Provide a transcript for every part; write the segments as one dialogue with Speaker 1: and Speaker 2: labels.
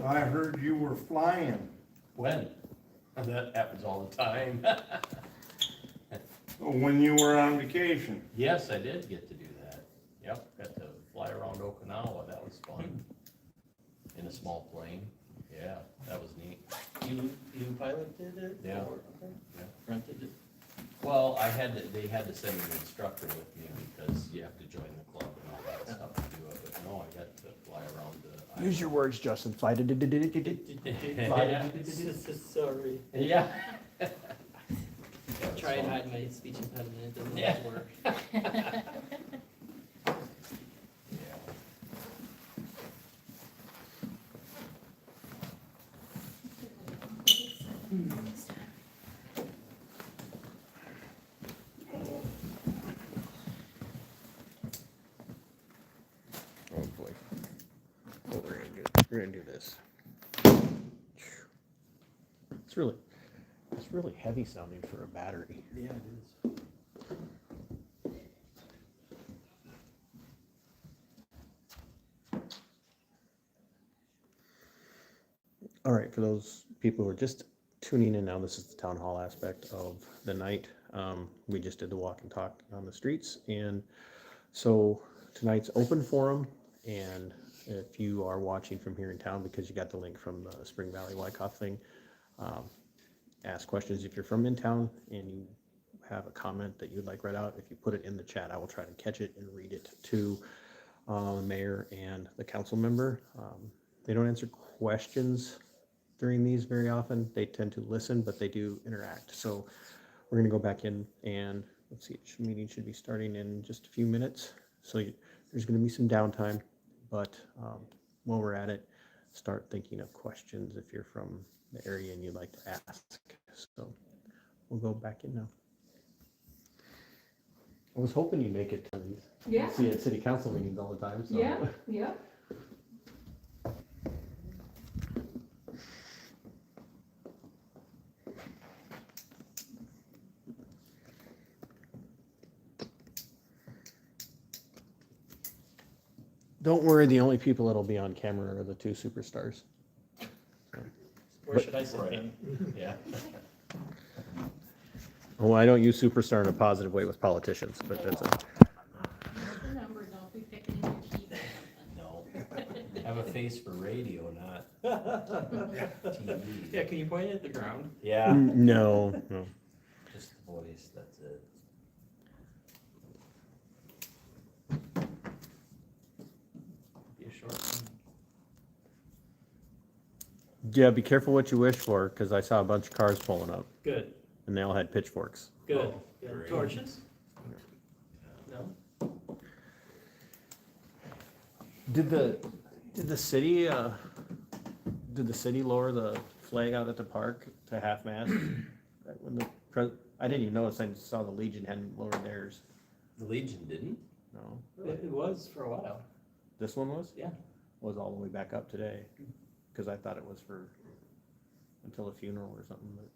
Speaker 1: I heard you were flying.
Speaker 2: When? That happens all the time.
Speaker 1: When you were on vacation.
Speaker 2: Yes, I did get to do that. Yep, got to fly around Okinawa, that was fun. In a small plane, yeah, that was neat.
Speaker 3: You piloted it?
Speaker 2: Yeah.
Speaker 3: Or- okay.
Speaker 2: Yeah.
Speaker 3: Rented it?
Speaker 2: Well, they had to send an instructor with me because you have to join the club and all that stuff to do it, but no, I got to fly around the.
Speaker 4: Use your words, Justin. Fly.
Speaker 3: Sorry.
Speaker 2: Yeah.
Speaker 3: Try and hide my speech impediment, it doesn't
Speaker 2: Yeah.
Speaker 3: always work.
Speaker 2: Yeah.
Speaker 4: Oh boy. What we're gonna do? We're gonna do this. It's really heavy sounding for a battery.
Speaker 3: Yeah, it is.
Speaker 4: All right, for those people who are just tuning in now, this is the town hall aspect of the night. We just did the walk and talk on the streets, and so tonight's open forum. And if you are watching from here in town, because you got the link from the Spring Valley Wyckoff thing, ask questions if you're from in town and you have a comment that you'd like read out. If you put it in the chat, I will try to catch it and read it to the mayor and the council member. They don't answer questions during these very often. They tend to listen, but they do interact. So we're going to go back in and let's see, meeting should be starting in just a few minutes. So there's going to be some downtime, but while we're at it, start thinking of questions if you're from the area and you'd like to ask. So we'll go back in now. I was hoping you'd make it to these.
Speaker 5: Yeah,
Speaker 4: See at city council meetings all the time. So.
Speaker 5: yeah, yeah.
Speaker 4: Don't worry, the only people that'll be on camera are the two superstars.
Speaker 3: Where should I sit
Speaker 2: Right.
Speaker 3: then?
Speaker 2: Yeah.
Speaker 4: Oh, I don't use superstar in a positive way with politicians, but that's a.
Speaker 5: The number, don't be picking your teeth.
Speaker 2: No. Have a face for radio, not TV.
Speaker 3: Yeah, can you point it at the ground?
Speaker 2: Yeah,
Speaker 4: No, no.
Speaker 2: just the voice, that's it. Be a short one.
Speaker 4: Yeah, be careful what you wish for, because I saw a bunch of cars pulling up,
Speaker 3: Good,
Speaker 4: and they all had pitchforks.
Speaker 3: good.
Speaker 2: Oh,
Speaker 3: Good.
Speaker 2: great.
Speaker 3: Torches? No?
Speaker 4: Did the city lower the flag out at the park to half mast? When I didn't even notice. I saw the Legion hadn't lowered theirs.
Speaker 2: The Legion didn't?
Speaker 4: No,
Speaker 3: It was for a while.
Speaker 4: this one was.
Speaker 3: Yeah.
Speaker 4: Was all the way back up today, because I thought it was for until a funeral or something. But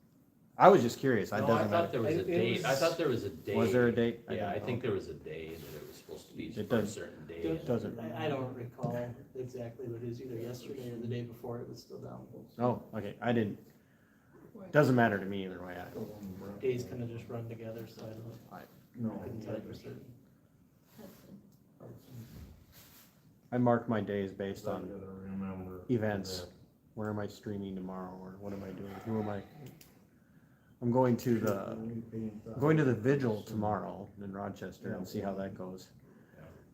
Speaker 4: I was just curious. I
Speaker 2: No, I
Speaker 4: doesn't
Speaker 2: thought
Speaker 4: matter.
Speaker 2: there was a
Speaker 3: It
Speaker 2: date, I
Speaker 3: was-
Speaker 2: thought there was a date.
Speaker 4: Was there a date?
Speaker 2: Yeah, I
Speaker 4: didn't
Speaker 2: think
Speaker 4: know.
Speaker 2: there was a day that it was supposed to be
Speaker 4: It
Speaker 2: for a
Speaker 4: does-
Speaker 2: certain day.
Speaker 3: It
Speaker 4: doesn't-
Speaker 3: I don't recall exactly, but it was either yesterday or the day before it was still down.
Speaker 4: Oh, okay. I didn't. Doesn't matter to me either way.
Speaker 3: Days kind of just run together, so I couldn't tell you for certain.
Speaker 4: I mark my days based on events. Where am I streaming tomorrow, or what am I doing? Who am I? I'm going to the vigil tomorrow in Rochester and see how that goes.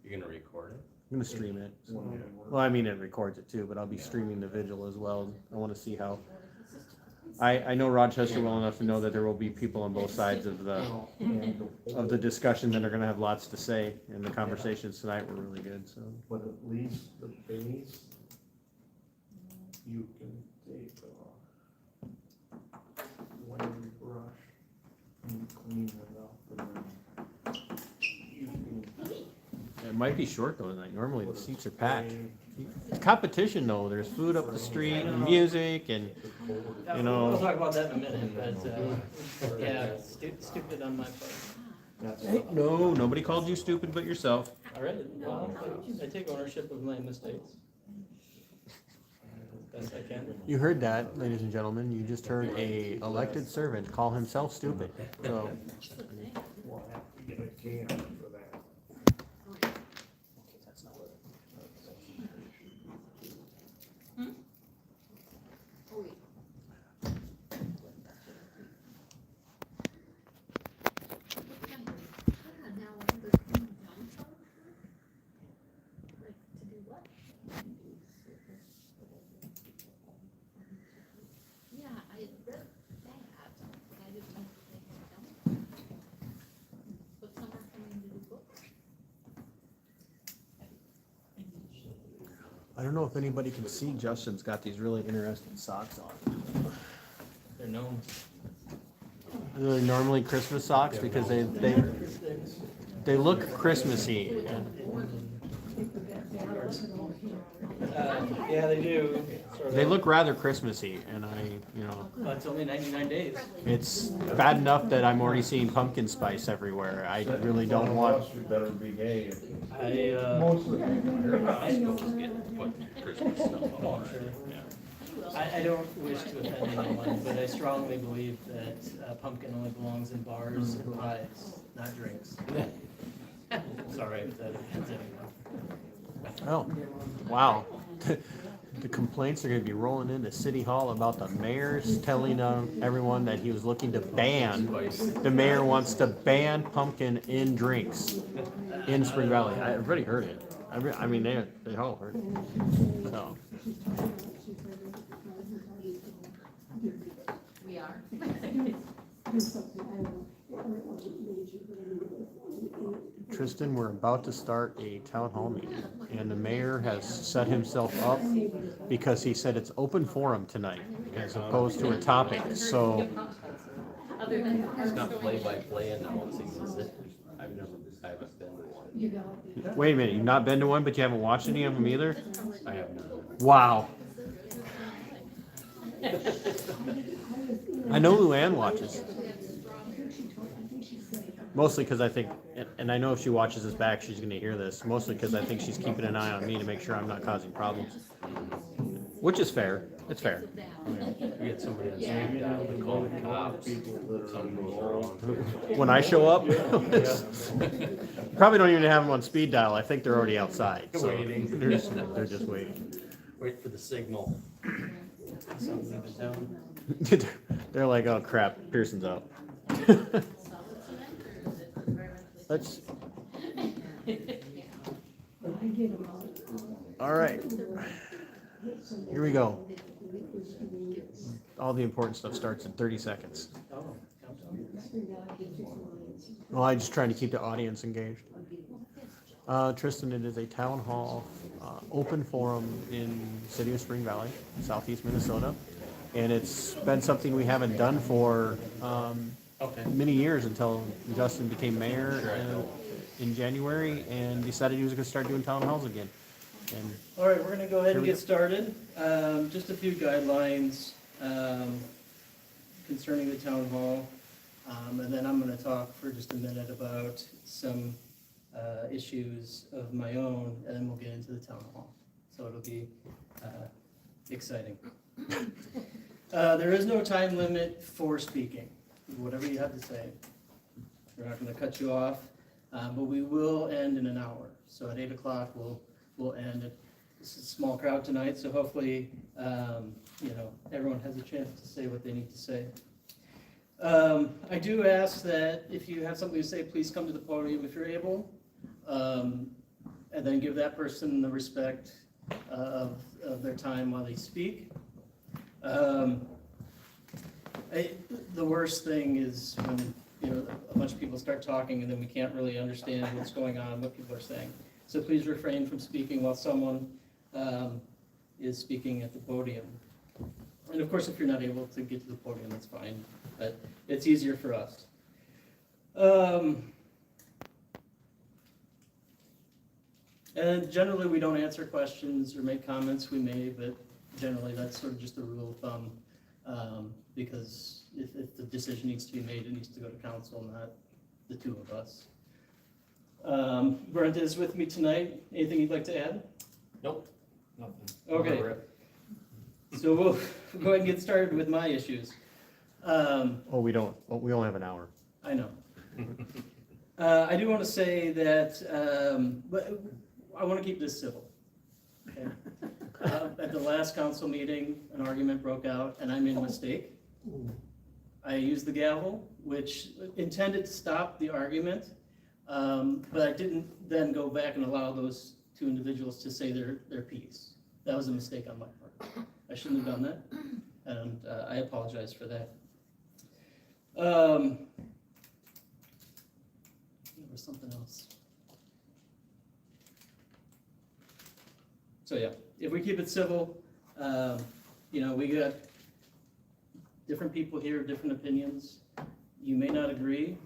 Speaker 2: You're gonna record it?
Speaker 4: I'm gonna stream it. Well, I mean, it records it too, but I'll be streaming the vigil as well. I want to see how. I know Rochester well enough to know that there will be people on both sides of the discussion that are gonna have lots to say, and the conversations tonight were really good, so.
Speaker 1: But at least the base, you can take off. One brush and clean it up, and then you can.
Speaker 4: It might be short though tonight. Normally the seats are packed. Competition though, there's food up the street and music and, you know.
Speaker 3: We'll talk about that in a minute, but, yeah, stupid on my part.
Speaker 4: Hey, no, nobody called you stupid but yourself.
Speaker 3: All right, well, I take ownership of my mistakes. Best I can.
Speaker 4: You heard that, ladies and gentlemen. You just heard a elected servant call himself stupid. So,
Speaker 1: We'll have to get a can for that.
Speaker 5: Oh, wait. Now, they're coming down some? Like, to do what? Yeah, I read that, but I didn't know that they had done. But some are coming to do books.
Speaker 4: I don't know if anybody can see, Justin's got these really interesting socks on.
Speaker 3: They're known.
Speaker 4: They're normally Christmas socks because they look Christmassy.
Speaker 3: Yeah, they do. Sort of.
Speaker 4: They look rather Christmassy, and
Speaker 3: Well, it's only 99 days.
Speaker 4: it's bad enough that I'm already seeing pumpkin spice everywhere. I really don't want.
Speaker 1: You better be gay.
Speaker 2: Most of the people are getting put Christmas stuff on it.
Speaker 3: I don't wish to offend anyone, but I strongly believe that pumpkin only belongs in bars and pies, not drinks. Sorry if that offends anyone.
Speaker 4: Oh, wow. The complaints are gonna be rolling into City Hall about the mayor's telling everyone that he was looking to ban, the mayor wants to ban pumpkin in drinks in Spring Valley. I've already heard it. I mean, they all heard it. So,
Speaker 5: We are.
Speaker 4: Tristan, we're about to start a town hall meeting, and the mayor has set himself up because he said it's open forum tonight as opposed to a topic, so.
Speaker 5: Other than.
Speaker 2: It's not play-by-play announcing, is it? I haven't been to one.
Speaker 4: Wait a minute, you've not been to one, but you haven't watched any of them either?
Speaker 2: I have not.
Speaker 4: Wow. I know Luann watches. Mostly because I think, and I know if she watches this back, she's gonna hear this, mostly because I think she's keeping an eye on me to make sure I'm not causing problems. Which is fair, it's fair.
Speaker 2: You get somebody on speed dial to call the cops, something goes wrong.
Speaker 4: When I show up, probably don't even have them on speed dial, I think they're already outside, so
Speaker 2: Waiting.
Speaker 4: they're just waiting.
Speaker 2: Wait for the signal.
Speaker 3: Something in town.
Speaker 4: They're like, oh crap, Pearson's out. Let's. All right. Here we go. All the important stuff starts in 30 seconds.
Speaker 3: Oh, countdown.
Speaker 4: Well, I'm just trying to keep the audience engaged. Tristan, it is a town hall, open forum in the city of Spring Valley, southeast Minnesota. And it's been something we haven't done for many years until Justin became mayor in January and decided he was going to start doing town halls again. And
Speaker 3: All right, we're gonna go ahead
Speaker 4: Here
Speaker 3: and
Speaker 4: we
Speaker 3: get started. Just a few guidelines concerning the town hall. And then I'm gonna talk for just a minute about some issues of my own, and then we'll get into the town hall. So it'll be exciting. There is no time limit for speaking, whatever you have to say. We're not gonna cut you off, but we will end in an hour. So at 8 o'clock, we'll end it. This is a small crowd tonight, so hopefully, everyone has a chance to say what they need to say. I do ask that if you have something to say, please come to the podium if you're able, and then give that person the respect of their time while they speak. The worst thing is when a bunch of people start talking and then we can't really understand what's going on, what people are saying. So please refrain from speaking while someone is speaking at the podium. And of course, if you're not able to get to the podium, that's fine, but it's easier for us. And generally, we don't answer questions or make comments. We may, but generally, that's sort of just a rule of thumb, because if the decision needs to be made, it needs to go to council, not the two of us. Brent is with me tonight. Anything you'd like to add?
Speaker 2: Nope, nothing.
Speaker 3: Okay. So we'll go ahead and get started with my issues.
Speaker 4: Oh, we only have an hour.
Speaker 3: I know. I do want to say that, but I want to keep this civil. Okay? At the last council meeting, an argument broke out and I made a mistake. I used the gavel, which intended to stop the argument, but I didn't then go back and allow those two individuals to say their piece. That was a mistake on my part. I shouldn't have done that, and I apologize for that. There was something else. So yeah, if we keep it civil, we got different people here, different opinions. You may not agree.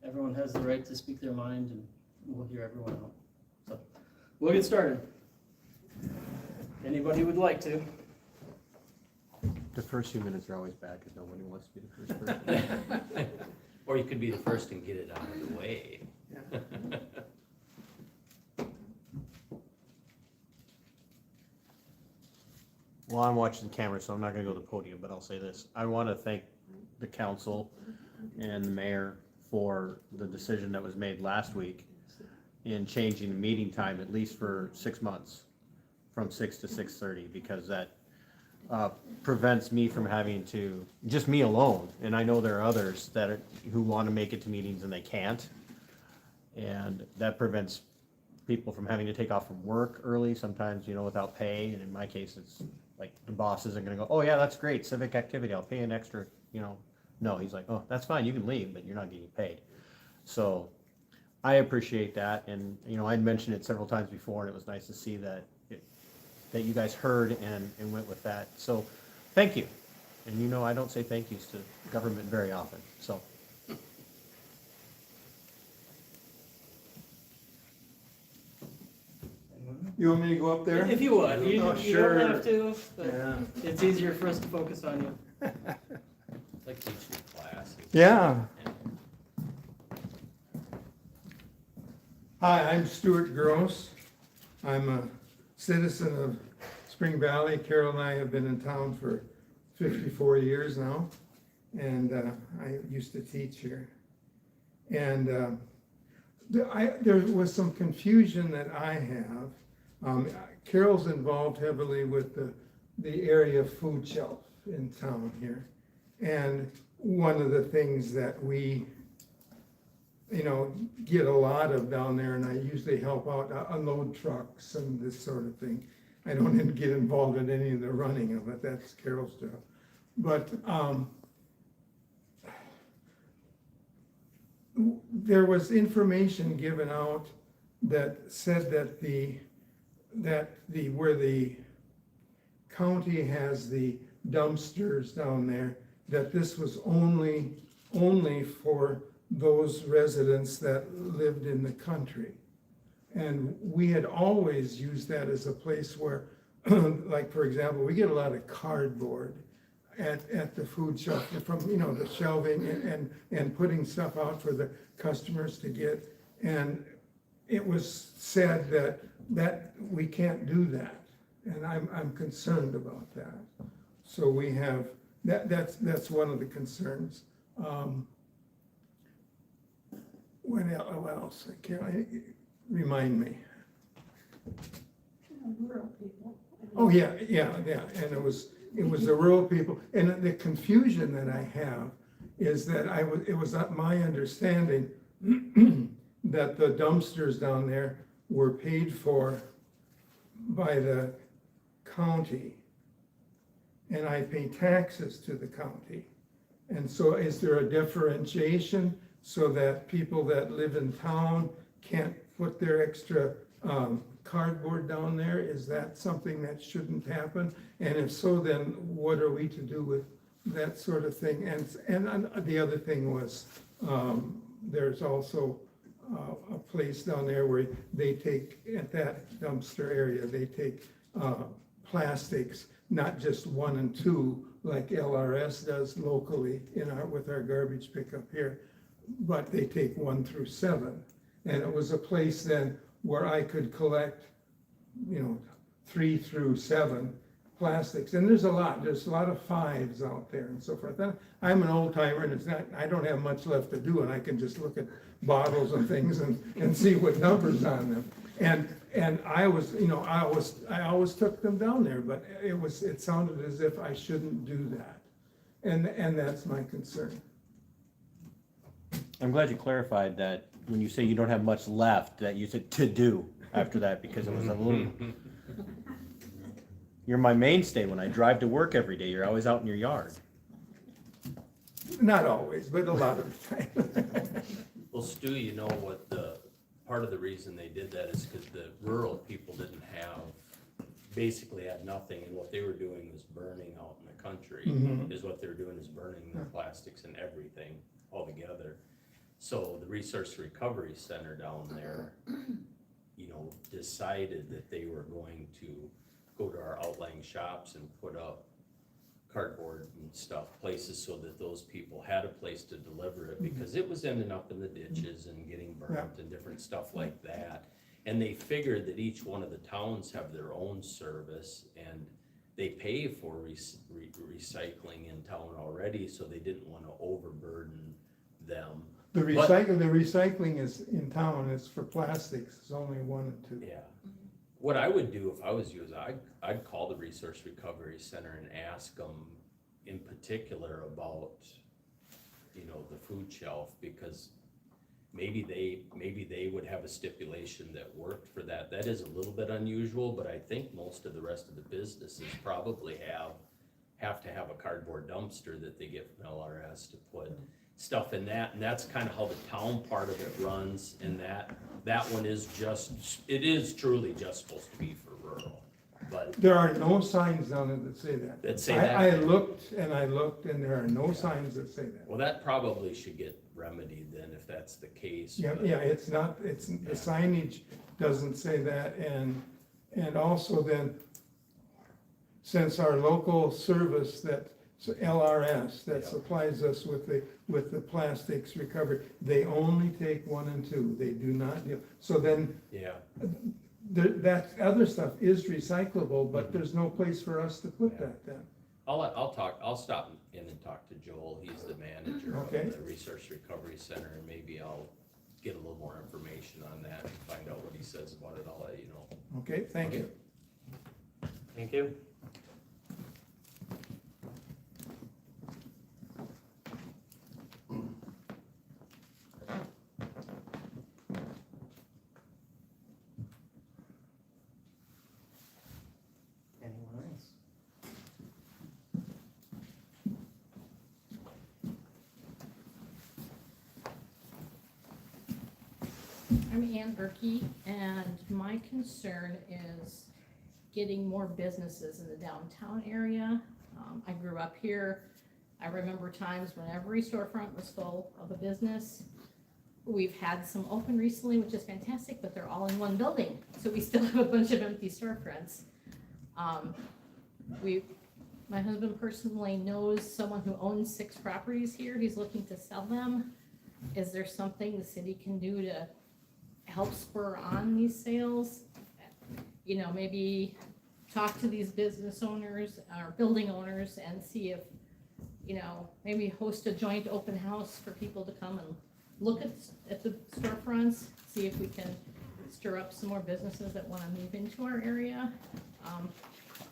Speaker 3: Everyone has the right to speak their mind, and we'll hear everyone out. So we'll get started. Anybody would like to?
Speaker 4: The first few minutes are always bad because nobody wants to be the first person.
Speaker 2: Or you could be the first and get it out of the way.
Speaker 4: Well, I'm watching the camera, so I'm not gonna go to the podium, but I'll say this. I want to thank the council and the mayor for the decision that was made last week in changing the meeting time at least for 6 months, from 6 to 6:30, because that prevents me from having to, just me alone, and I know there are others who want to make it to meetings and they can't, and that prevents people from having to take off from work early, sometimes, without pay, and in my case, it's like the boss isn't gonna go, oh yeah, that's great, civic activity, I'll pay an extra, no, he's like, oh, that's fine, you can leave, but you're not getting paid. So I appreciate that, and I'd mentioned it several times before, and it was nice to see that you guys heard and went with that. So thank you. And I don't say thank yous to government very often, so.
Speaker 6: You want me to go up there?
Speaker 3: If you would, you
Speaker 6: Oh,
Speaker 3: don't
Speaker 6: sure.
Speaker 3: have to, but
Speaker 6: Yeah.
Speaker 3: it's easier for us to focus on you.
Speaker 2: It's like teaching a class.
Speaker 6: Yeah. Hi, I'm Stuart Gross. I'm a citizen of Spring Valley. Carol and I have been in town for 54 years now, and I used to teach here. And there was some confusion that I have. Carol's involved heavily with the area food shelf in town here. And one of the things that we, get a lot of down there, and I usually help out unload trucks and this sort of thing. I don't even get involved in any of the running of it, that's Carol's job. But there was information given out that said that where the county has the dumpsters down there, that this was only for those residents that lived in the country. And we had always used that as a place where, like, for example, we get a lot of cardboard at the food shelf from, the shelving and putting stuff out for the customers to get. And it was said that we can't do that. And I'm concerned about that. So we have, that's one of the concerns. What else? Remind me.
Speaker 7: Rural people.
Speaker 6: Oh, yeah, and it was the rural people, and the confusion that I have is that it was not my understanding that the dumpsters down there were paid for by the county, and I pay taxes to the county. And so is there a differentiation so that people that live in town can't put their extra cardboard down there? Is that something that shouldn't happen? And if so, then what are we to do with that sort of thing? And the other thing was, there's also a place down there where they take, at that dumpster area, they take plastics, not just 1 and 2 like LRS does locally with our garbage pickup here, but they take 1 through 7. And it was a place then where I could collect, 3 through 7 plastics, and there's a lot of fives out there and so forth. And I'm an old timer, and it's not, I don't have much left to do, and I can just look at bottles and things and see what numbers on them. And I was, you know, I always took them down there, but it sounded as if I shouldn't do that. And that's my concern.
Speaker 4: I'm glad you clarified that when you say you don't have much left, that you said to do after that, because it was a little. You're my mainstay when I drive to work every day. You're always out in your yard.
Speaker 6: Not always, but a lot of the time.
Speaker 2: Well, Stu, you know what part of the reason they did that is because the rural people didn't have, basically had nothing, and what they were doing was burning out in the country, is what they were doing is burning their plastics and everything altogether. So the Resource Recovery Center down there, you know, decided that they were going to go to our outlying shops and put up cardboard and stuff, places so that those people had a place to deliver it, because it was ending up in the ditches and getting burnt and different stuff like that. And they figured that each one of the towns have their own service, and they pay for recycling in town already, so they didn't want to overburden them.
Speaker 6: The recycling is in town, it's for plastics, it's only 1 and 2.
Speaker 2: Yeah. What I would do if I was you is I'd call the Resource Recovery Center and ask them in particular about, you know, the food shelf, because maybe they would have a stipulation that worked for that. That is a little bit unusual, but I think most of the rest of the businesses probably have to have a cardboard dumpster that they get from LRS to put stuff in that, and that's kind of how the town part of it runs, and that one is it is truly just supposed to be for rural, but.
Speaker 6: There are no signs on it that say that.
Speaker 2: That say that.
Speaker 6: I looked, and there are no signs that say that.
Speaker 2: Well, that probably should get remedied then, if that's the case.
Speaker 6: Yeah,
Speaker 2: but-
Speaker 6: yeah, it's not, the signage doesn't say that, and also then, since our local service LRS, that
Speaker 2: Yeah.
Speaker 6: supplies us with the plastics recovery, they only take 1 and 2, they do not deal, so then,
Speaker 2: Yeah,
Speaker 6: that other stuff is recyclable, but there's no place for us to put that then.
Speaker 2: I'll stop in and talk to Joel, he's the manager of
Speaker 6: Okay.
Speaker 2: the Resource Recovery Center, and maybe I'll get a little more information on that and find out what he says about it, I'll let you know.
Speaker 6: Okay, thank you.
Speaker 2: Thank you.
Speaker 3: Anyone else?
Speaker 5: I'm Ann Berkey, and my concern is getting more businesses in the downtown area. I grew up here. I remember times when every storefront was full of a business. We've had some open recently, which is fantastic, but they're all in one building, so we still have a bunch of empty storefronts. My husband personally knows someone who owns 6 properties here. He's looking to sell them. Is there something the city can do to help spur on these sales? You know, maybe talk to these business owners or building owners and see if, you know, maybe host a joint open house for people to come and look at the storefronts, see if we can stir up some more businesses that want to move into our area.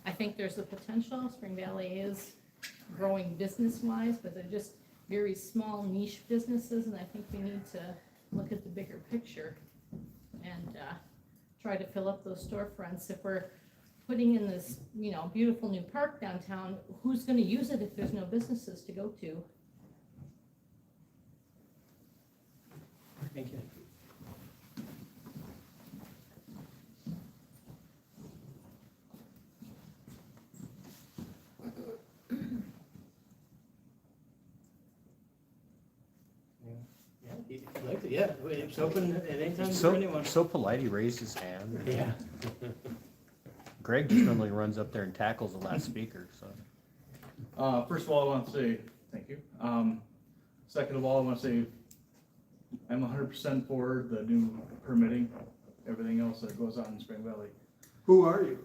Speaker 5: I think there's the potential. Spring Valley is growing business-wise, but they're just very small niche businesses, and I think we need to look at the bigger picture and try to fill up those storefronts. If we're putting in this, you know, beautiful new park downtown, who's going to use it if there's no businesses to go to?
Speaker 3: Thank you. Yeah, it's open at any time for anyone.
Speaker 4: So polite, he raised his hand.
Speaker 2: Yeah.
Speaker 4: Greg just normally runs up there and tackles the last speaker, so.
Speaker 7: First of all, I want to say thank you. Second of all, I want to say I'm 100% for the new permitting, everything else that goes on in Spring Valley.
Speaker 6: Who are you?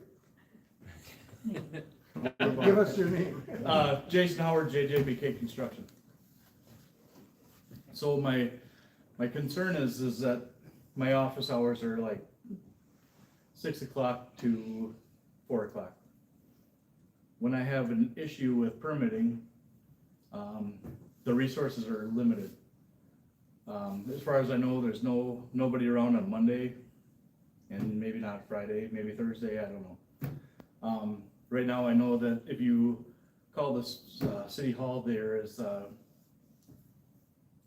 Speaker 6: Give us your name.
Speaker 7: Jason Howard, JJBK Construction. So my concern is that my office hours are like 6 o'clock to 4 o'clock. When I have an issue with permitting, the resources are limited. As far as I know, there's nobody around on Monday, and maybe not Friday, maybe Thursday, I don't know. Right now, I know that if you call this city hall, there is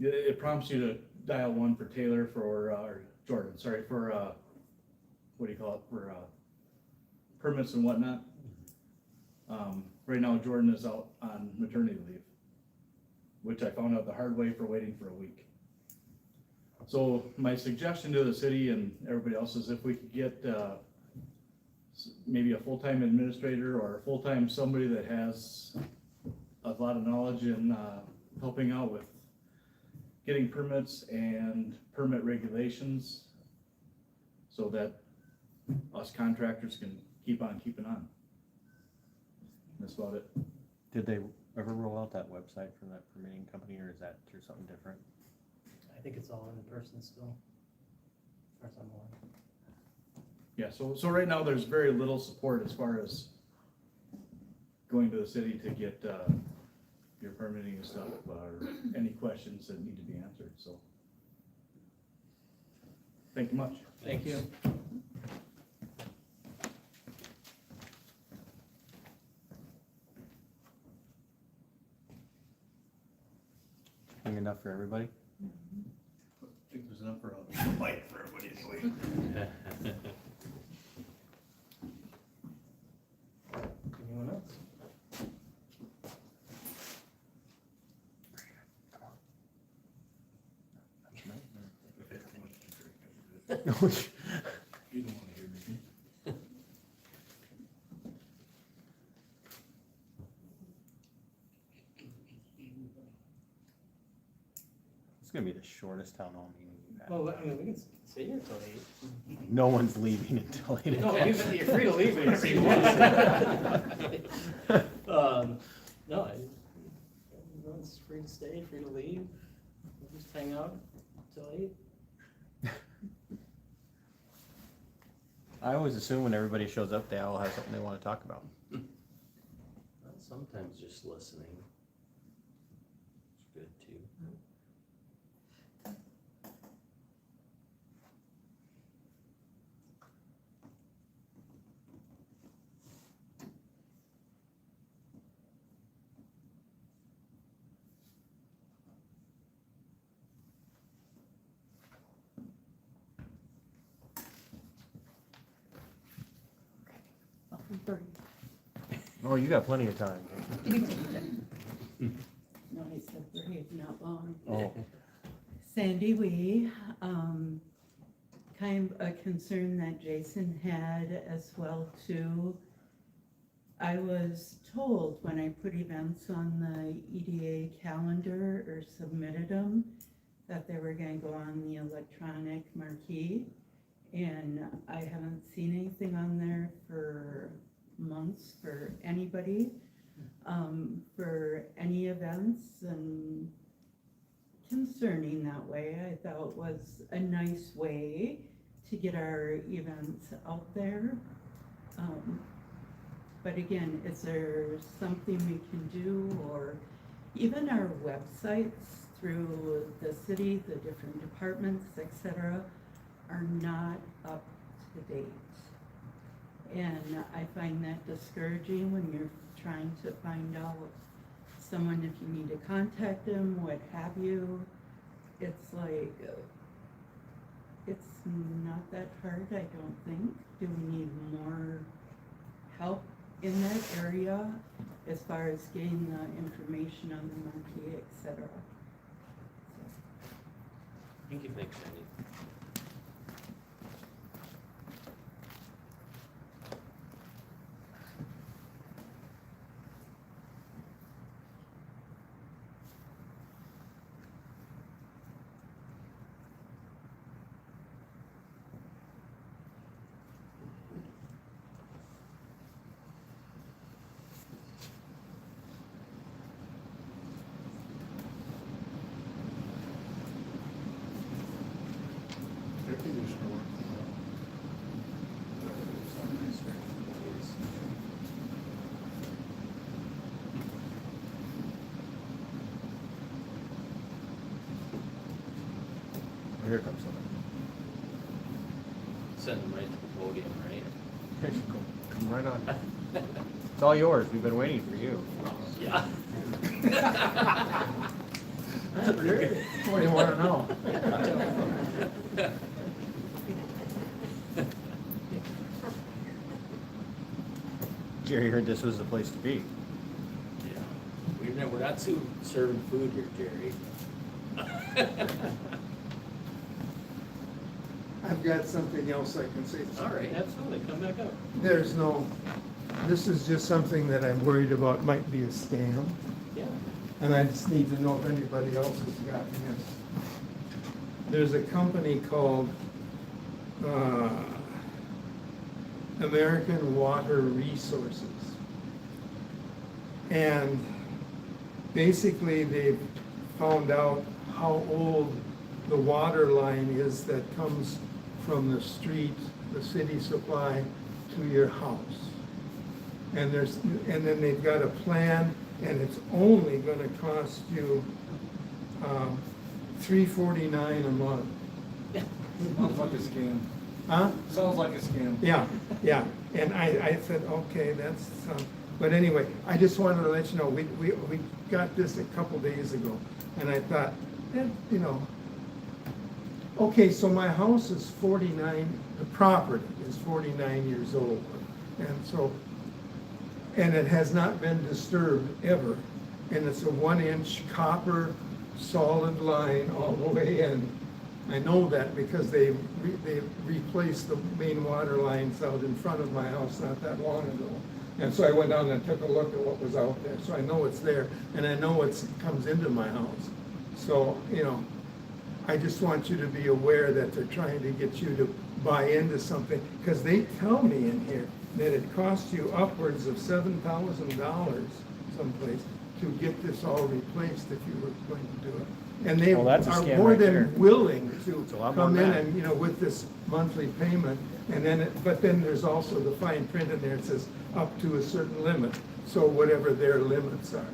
Speaker 7: it prompts you to dial 1 for Taylor or Jordan, sorry, for what do you call it, for permits and whatnot. Right now, Jordan is out on maternity leave, which I found out the hard way for waiting for a week. So my suggestion to the city and everybody else is if we could get maybe a full-time administrator or a full-time somebody that has a lot of knowledge in helping out with getting permits and permit regulations so that us contractors can keep on keeping on. That's about it.
Speaker 4: Did they ever roll out that website for that permitting company, or is that through something different?
Speaker 3: I think it's all in person still, as far as I'm aware.
Speaker 7: Yeah, so right now, there's very little support as far as going to the city to get your permitting and stuff, or any questions that need to be answered, so. Thank you much.
Speaker 3: Thank you.
Speaker 4: Enough for everybody?
Speaker 7: I think there's enough for a bite for everybody anyway.
Speaker 3: Anyone else?
Speaker 7: You don't wanna hear me.
Speaker 4: It's gonna be the shortest town hall meeting we've had.
Speaker 3: Well, I mean, we can stay here till 8.
Speaker 4: No one's leaving until 8
Speaker 3: No,
Speaker 4: o'clock.
Speaker 3: you're free to leave if you want. No, everyone's free to stay, free to leave. We'll just hang out till 8.
Speaker 4: I always assume when everybody shows up, they all have something they wanna talk about.
Speaker 2: Sometimes just listening is good too.
Speaker 4: Oh, you got plenty of time.
Speaker 8: No, I said brave, not long.
Speaker 4: Oh,
Speaker 8: Sandy Wee, kind of a concern that Jason had as well too. I was told when I put events on the EDA calendar or submitted them, that they were gonna go on the electronic marquee. And I haven't seen anything on there for months for anybody, for any events, and concerning that way. I thought was a nice way to get our events out there. But again, is there something we can do, or even our websites through the city, the different departments, etc., are not up to date. And I find that discouraging when you're trying to find out someone, if you need to contact them, what have you. It's like, it's not that hard, I don't think. Do we need more help in that area as far as getting the information on the marquee, etc.?
Speaker 2: Thank you, thanks, Sandy.
Speaker 4: here comes somebody.
Speaker 2: Send them right to the podium, right?
Speaker 4: Come right on. It's all yours. We've been waiting for you.
Speaker 2: Yeah.
Speaker 6: What do you wanna know?
Speaker 4: Jerry heard this was the place to be.
Speaker 2: Yeah. We're not serving food here, Jerry.
Speaker 6: I've got something else I can say.
Speaker 2: All right, absolutely, come back up.
Speaker 6: There's no, this is just something that I'm worried about might be a scam,
Speaker 2: Yeah.
Speaker 6: and I just need to know if anybody else has gotten this. There's a company called American Water Resources. And basically, they've found out how old the water line is that comes from the street, the city supply, to your house. And then they've got a plan, and it's only gonna cost you $349 a month.
Speaker 1: Sounds like a scam.
Speaker 6: Huh?
Speaker 1: Sounds like a scam.
Speaker 6: Yeah, yeah, and I said, okay, that's, but anyway, I just wanted to let you know, we got this a couple days ago, and I thought, you know, okay, so my house is 49, the property is 49 years old, and it has not been disturbed ever, and it's a 1-inch copper solid line all the way in. I know that because they replaced the main water lines out in front of my house not that long ago. And so I went down and took a look at what was out there, so I know it's there, and I know it comes into my house. So, you know, I just want you to be aware that they're trying to get you to buy into something, because they tell me in here that it costs you upwards of $7,000 someplace to get this all replaced if you were going to do it. And they
Speaker 4: Well, that's a
Speaker 6: are
Speaker 4: scam
Speaker 6: more
Speaker 4: right
Speaker 6: than
Speaker 4: there.
Speaker 6: willing to
Speaker 4: It's a lot more
Speaker 6: come
Speaker 4: than
Speaker 6: in
Speaker 4: that.
Speaker 6: and, you know, with this monthly payment, and then, but then there's also the fine print in there, it says up to a certain limit, so whatever their limits are.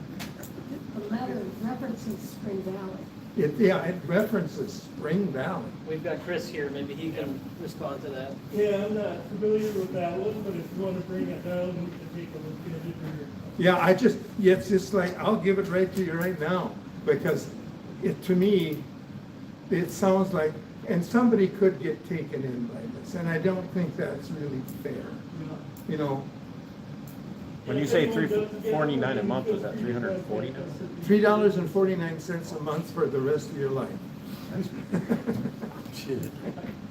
Speaker 9: The letter references Spring Valley.
Speaker 6: It references Spring Valley.
Speaker 3: We've got Chris here, maybe he can respond to that.
Speaker 10: Yeah, I'm not familiar with that one, but if you want to bring it down, we can take a look at it.
Speaker 6: Yeah, it's just like, I'll give it right to you right now, because to me, it sounds like, and somebody could get taken in by this, and I don't think that's really fair, you know?
Speaker 4: When you say $349 a month, was that $340?
Speaker 6: $3.49 a month for the rest of your life.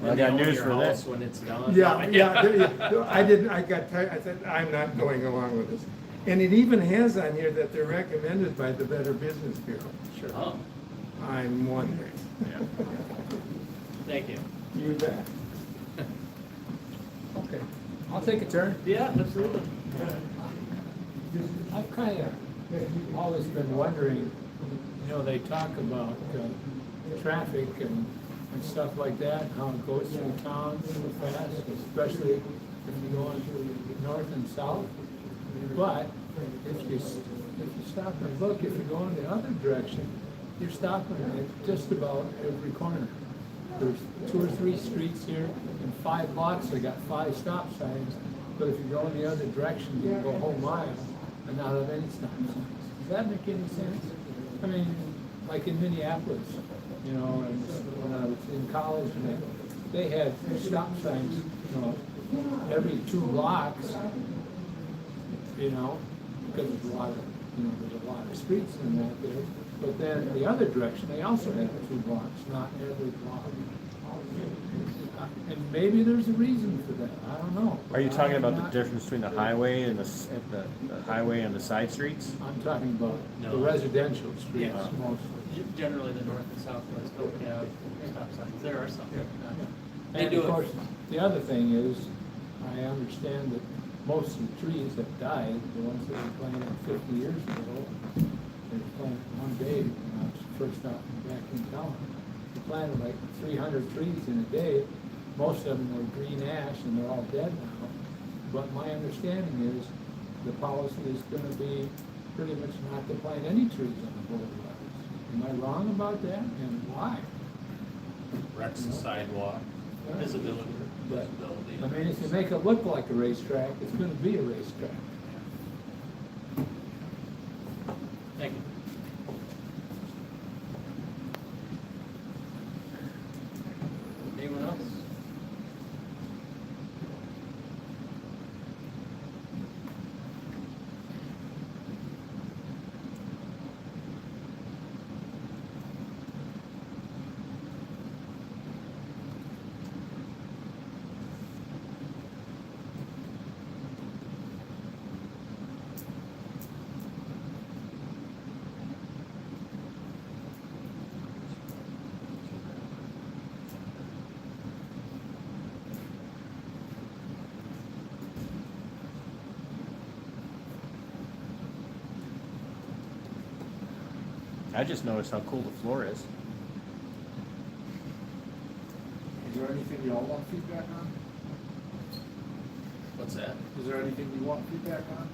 Speaker 4: I got news for
Speaker 2: this.
Speaker 4: that.
Speaker 2: When it's done.
Speaker 6: Yeah, I got tired, I said, I'm not going along with this. And it even has on here that they're recommended by the Better Business Bureau.
Speaker 2: Sure. Oh,
Speaker 6: I'm wondering.
Speaker 3: Thank you.
Speaker 6: You bet.
Speaker 11: Okay, I'll take a turn.
Speaker 3: Yeah, absolutely.
Speaker 11: I've kind of always been wondering, you know, they talk about traffic and stuff like that, how it goes through town so fast, especially if you go on north and south. But if you stop and look, if you go in the other direction, you're stopping at just about every corner. There's 2 or 3 streets here, in 5 blocks, they got 5 stop signs. But if you go in the other direction, you can go a whole mile and not have any stop signs. Does that make any sense? I mean, like in Minneapolis, you know, and when I was in college, and they had stop signs, you know, every 2 blocks, you know, because there's a lot of, you know, there's a lot of streets in that there. But then the other direction, they also have 2 blocks, not every block. And maybe there's a reason for that, I don't know.
Speaker 4: Are you talking about the
Speaker 11: I'm not-
Speaker 4: difference between the highway and the highway and the side streets?
Speaker 11: I'm talking about the
Speaker 3: No.
Speaker 11: residential streets
Speaker 3: Yeah.
Speaker 11: mostly.
Speaker 3: Generally, the north and southwest don't have stop signs. There are some. They
Speaker 11: And
Speaker 3: do
Speaker 11: of
Speaker 3: it.
Speaker 11: course, the other thing is, I understand that most of the trees that died, the ones that were planted 50 years ago, they were planted one day when I was first out back in town. They planted like 300 trees in a day. Most of them were green ash and they're all dead now. But my understanding is the policy is gonna be pretty much not to plant any trees on the boulevards. Am I wrong about that, and why?
Speaker 2: Wrecks the sidewalk, visibility.
Speaker 11: I mean, if you make it look like a racetrack, it's gonna be a racetrack.
Speaker 2: Thank you. Anyone else?
Speaker 4: I just noticed how cool the floor is.
Speaker 11: Is there anything you all want feedback on?
Speaker 2: What's that?
Speaker 11: Is there anything you want feedback on?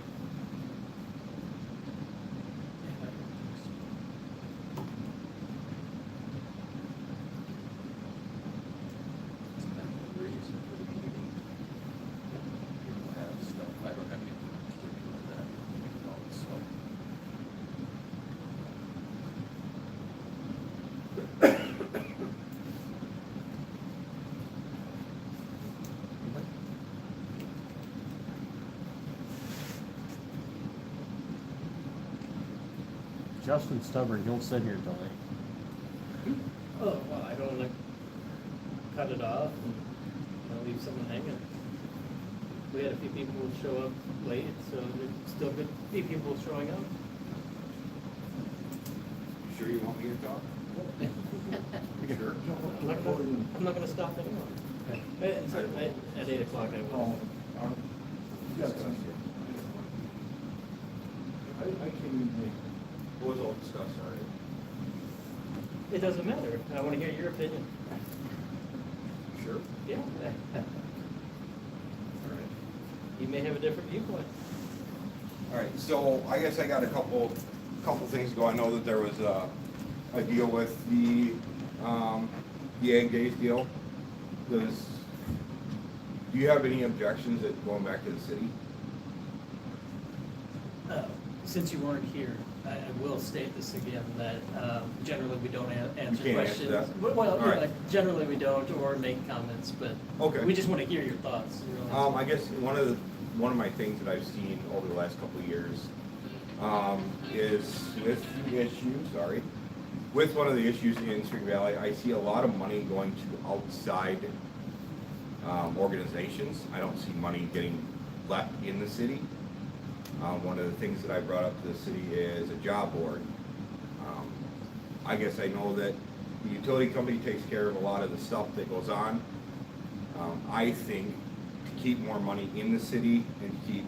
Speaker 4: Justin's stubborn, he'll sit here till late.
Speaker 3: Oh, well, I don't wanna cut it off and, leave someone hanging. We had a few people show up late, so there's still good, few people showing up.
Speaker 12: Sure you want me to talk? Sure.
Speaker 3: I'm not gonna stop anyone. At 8 o'clock I will.
Speaker 11: I can
Speaker 12: What was all discussed already?
Speaker 3: It doesn't matter, I wanna hear your opinion.
Speaker 12: Sure.
Speaker 3: Yeah.
Speaker 12: Alright.
Speaker 3: You may have a different viewpoint.
Speaker 12: Alright, so I guess I got a couple things to go. I know that there was a deal with the Ag Days deal. Do you have any objections at going back to the city?
Speaker 3: Since you weren't here, I will state this again, that generally we don't answer
Speaker 12: can't answer
Speaker 3: questions.
Speaker 12: that?
Speaker 3: Well,
Speaker 12: All right.
Speaker 3: generally we don't, or make comments, but
Speaker 12: Okay.
Speaker 3: we just want to hear your thoughts.
Speaker 12: I guess one of my things that I've seen over the last couple of years is with the issue, with one of the issues in Spring Valley, I see a lot of money going to outside organizations. I don't see money getting left in the city. One of the things that I brought up to the city is a job board. I guess I know that the utility company takes care of a lot of the stuff that goes on. I think to keep more money in the city and to keep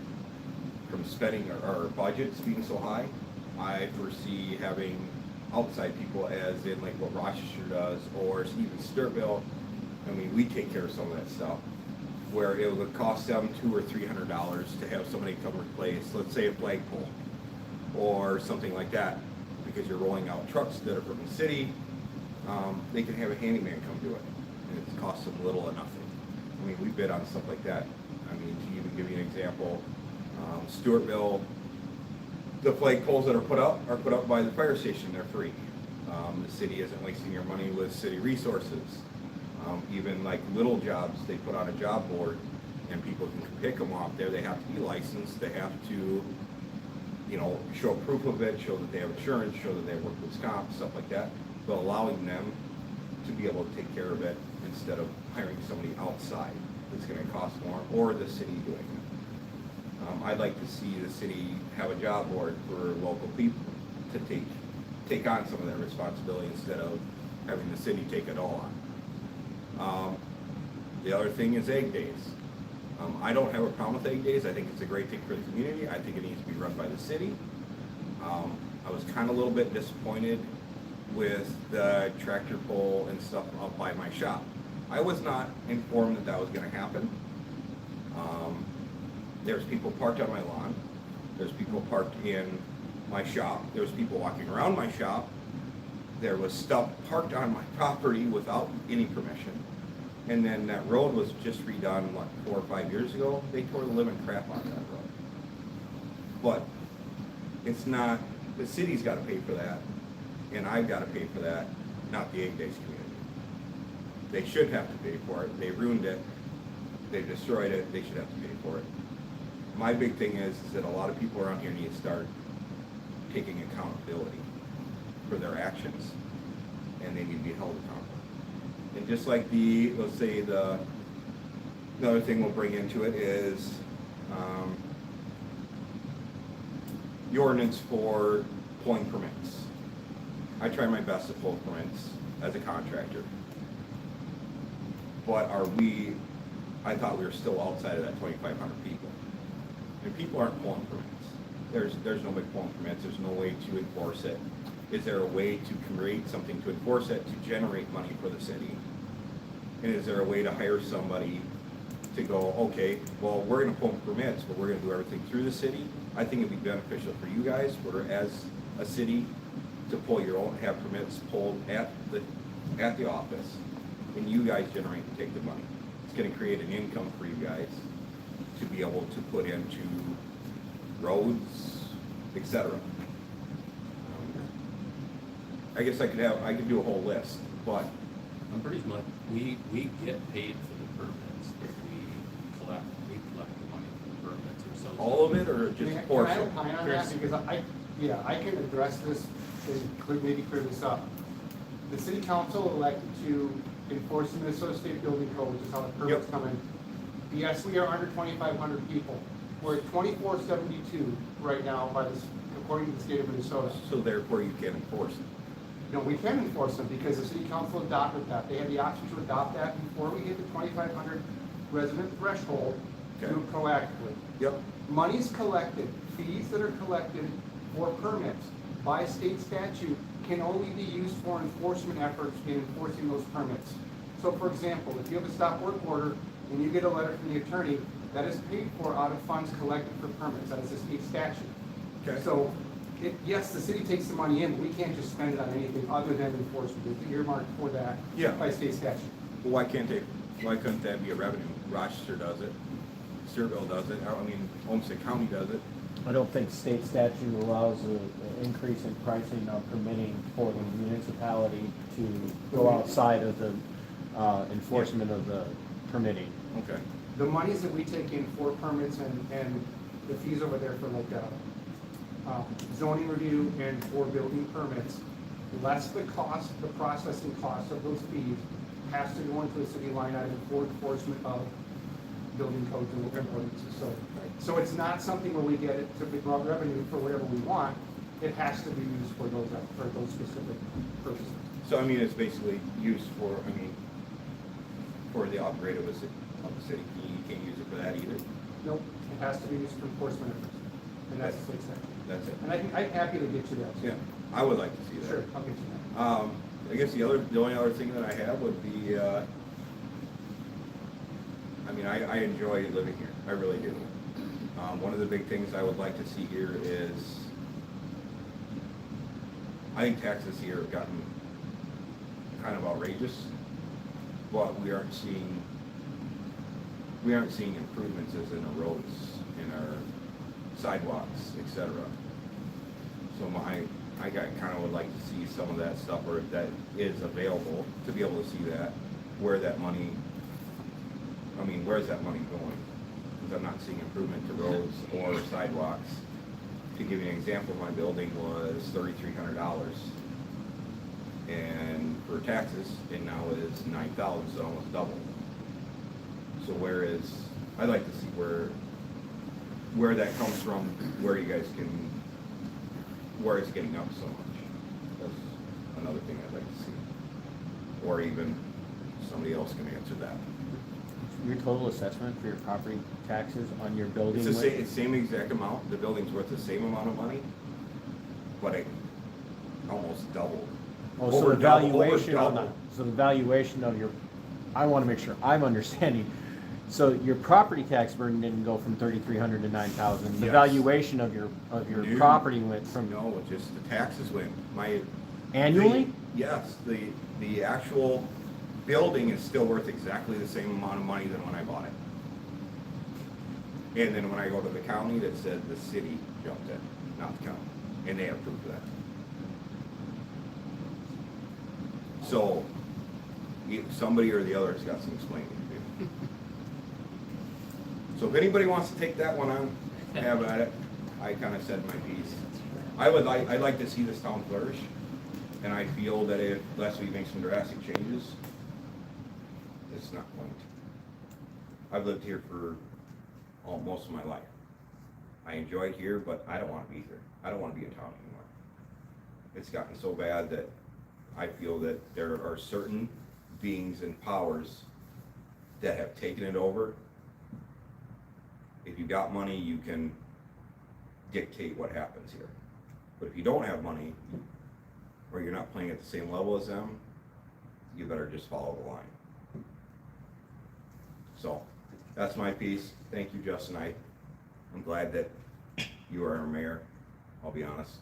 Speaker 12: from spending our budgets being so high, I foresee having outside people, as in like what Rochester does, or even Sturtville. I mean, we take care of some of that stuff, where it would cost them $200 or $300 to have somebody come replace, let's say, a flagpole or something like that, because you're rolling out trucks that are from the city. They can have a handyman come do it, and it costs them little or nothing. I mean, we bid on stuff like that. I mean, to even give you an example, Stewartville, the flagpoles that are put up by the fire station. They're free. The city isn't wasting your money with city resources. Even like little jobs, they put on a job board, and people can pick them off there. They have to be licensed. They have to, show proof of it, show that they have insurance, show that they work with comp, stuff like that. But allowing them to be able to take care of it instead of hiring somebody outside that's going to cost more, or the city doing it. I'd like to see the city have a job board for local people to take on some of that responsibility instead of having the city take it all on. The other thing is Ag Days. I don't have a problem with Ag Days. I think it's a great thing for the community. I think it needs to be run by the city. I was kind of a little bit disappointed with the tractor pull and stuff up by my shop. I was not informed that that was going to happen. There's people parked on my lawn. There's people parked in my shop. There's people walking around my shop. there was stuff parked on my property without any permission. And then that road was just redone, what, 4 or 5 years ago? They tore the living crap out of that road. But it's not, the city's gotta pay for that, and I've gotta pay for that, not the 8 Days community. They should have to pay for it. They ruined it. They destroyed it. They should have to pay for it. My big thing is that a lot of people around here need to start taking accountability for their actions, and they need to be held accountable. And just like let's say the other thing we'll bring into it is the ordinance for pulling permits. I try my best to pull permits as a contractor. But I thought we were still outside of that 2,500 people. And people aren't pulling permits. There's nobody pulling permits. There's no way to enforce it. Is there a way to create something to enforce it, to generate money for the city? And is there a way to hire somebody to go, okay, well, we're gonna pull permits, but we're gonna do everything through the city? I think it'd be beneficial for you guys, as a city, to pull your own, have permits pulled at the office, and you guys generate and take the money. It's gonna create an income for you guys to be able to put into roads, etc. I guess I could do a whole list, but
Speaker 2: I'm pretty much, we get paid for the permits that we collect the money for the permits ourselves.
Speaker 12: all of it, or just a portion?
Speaker 13: Can I opine on that, because I can address this and maybe clear this up. The city council elected to enforce the Minnesota State Building Code, which is how the permits come in. Yes, we are under 2,500 people. We're at 2,472 right now according to the state of Minnesota.
Speaker 12: So therefore you can't enforce it.
Speaker 13: No, we can enforce them because the city council adopted that. They had the option to adopt that before we hit the 2,500 resident threshold, to do it proactively.
Speaker 12: Yep.
Speaker 13: Monies collected, fees that are collected for permits by state statute can only be used for enforcement efforts in enforcing those permits. So for example, if you have a stop work order and you get a letter from the attorney, that is paid for out of funds collected for permits. That is a state statute.
Speaker 12: Okay.
Speaker 13: So, yes, the city takes the money in, but we can't just spend it on anything other than enforcement. It's earmarked for that by state statute.
Speaker 12: Well, why couldn't that be a revenue? Rochester does it, Steurville does it, I mean, Olmsted County does it.
Speaker 1: I don't think state statute allows an increase in pricing of permitting for the municipality to go outside of the enforcement of the permitting.
Speaker 12: Okay.
Speaker 13: The monies that we take in for permits and the fees over there for like zoning review and for building permits, less the cost, the processing cost of those fees has to go into the city line item for enforcement of building codes and ordinances. So it's not something where we get it to bring out revenue for whatever we want. It has to be used for those specific purposes.
Speaker 12: So I mean, it's basically used for, for the upgrade of the city. You can't use it for that either.
Speaker 13: Nope, it has to be used for enforcement efforts, and that's the state statute.
Speaker 12: That's it.
Speaker 13: And I'm happy to get you that.
Speaker 12: Yeah, I would like to see that.
Speaker 13: Sure, I'll get you that.
Speaker 12: I guess the only other thing that I have would be, I enjoy living here. I really do. One of the big things I would like to see here is, I think taxes here have gotten kind of outrageous, but we aren't seeing improvements as in our roads, in our sidewalks, etc. So I kind of would like to see some of that stuff, or if that is available, to be able to see that, where's that money going? Because I'm not seeing improvement to roads or sidewalks. To give you an example, my building was $3,300, and for taxes, it now is $9,000, so almost double. So I'd like to see where that comes from, where it's getting up so much. That's another thing I'd like to see. Or even somebody else can answer that.
Speaker 1: Your total assessment for your property taxes on your building?
Speaker 12: It's the same exact amount. The building's worth the same amount of money, but it almost doubled.
Speaker 1: Oh, so the valuation of your, I want to make sure I'm understanding. So your property tax burden didn't go from 3,300 to 9,000. The
Speaker 12: Yes.
Speaker 1: valuation of your property went from.
Speaker 12: No, just the taxes went.
Speaker 1: Annually?
Speaker 12: Yes, the actual building is still worth exactly the same amount of money than when I bought it. And then when I go to the county, that said the city jumped in, not the county, and they approved that. So, somebody or the other's got some explaining to do. So if anybody wants to take that one on, have at it. I kinda said my piece. I'd like to see this town flourish, and I feel that unless we make some drastic changes, it's not going to. I've lived here for most of my life. I enjoy it here, but I don't wanna be here. I don't wanna be in town anymore. It's gotten so bad that I feel that there are certain beings and powers that have taken it over. If you got money, you can dictate what happens here. But if you don't have money, or you're not playing at the same level as them, you better just follow the line. So, that's my piece. Thank you, Justin. I'm glad that you are our mayor, I'll be honest.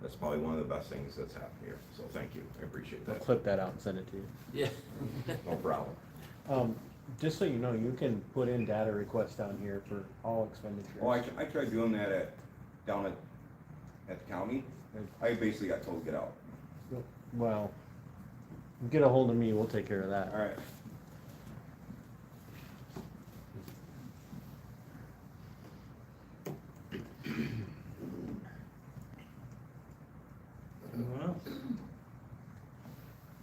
Speaker 12: That's probably one of the best things that's happened here, so thank you, I appreciate
Speaker 1: I'll
Speaker 12: that.
Speaker 1: clip that out and send it to you.
Speaker 2: Yeah.
Speaker 12: No problem.
Speaker 1: Just so you know, you can put in data requests down here for all expenditures.
Speaker 12: Oh, I tried doing that down at the county. I basically got told to get out.
Speaker 1: Well, get a hold of me, we'll take care of that.
Speaker 12: All right.
Speaker 3: Anyone else?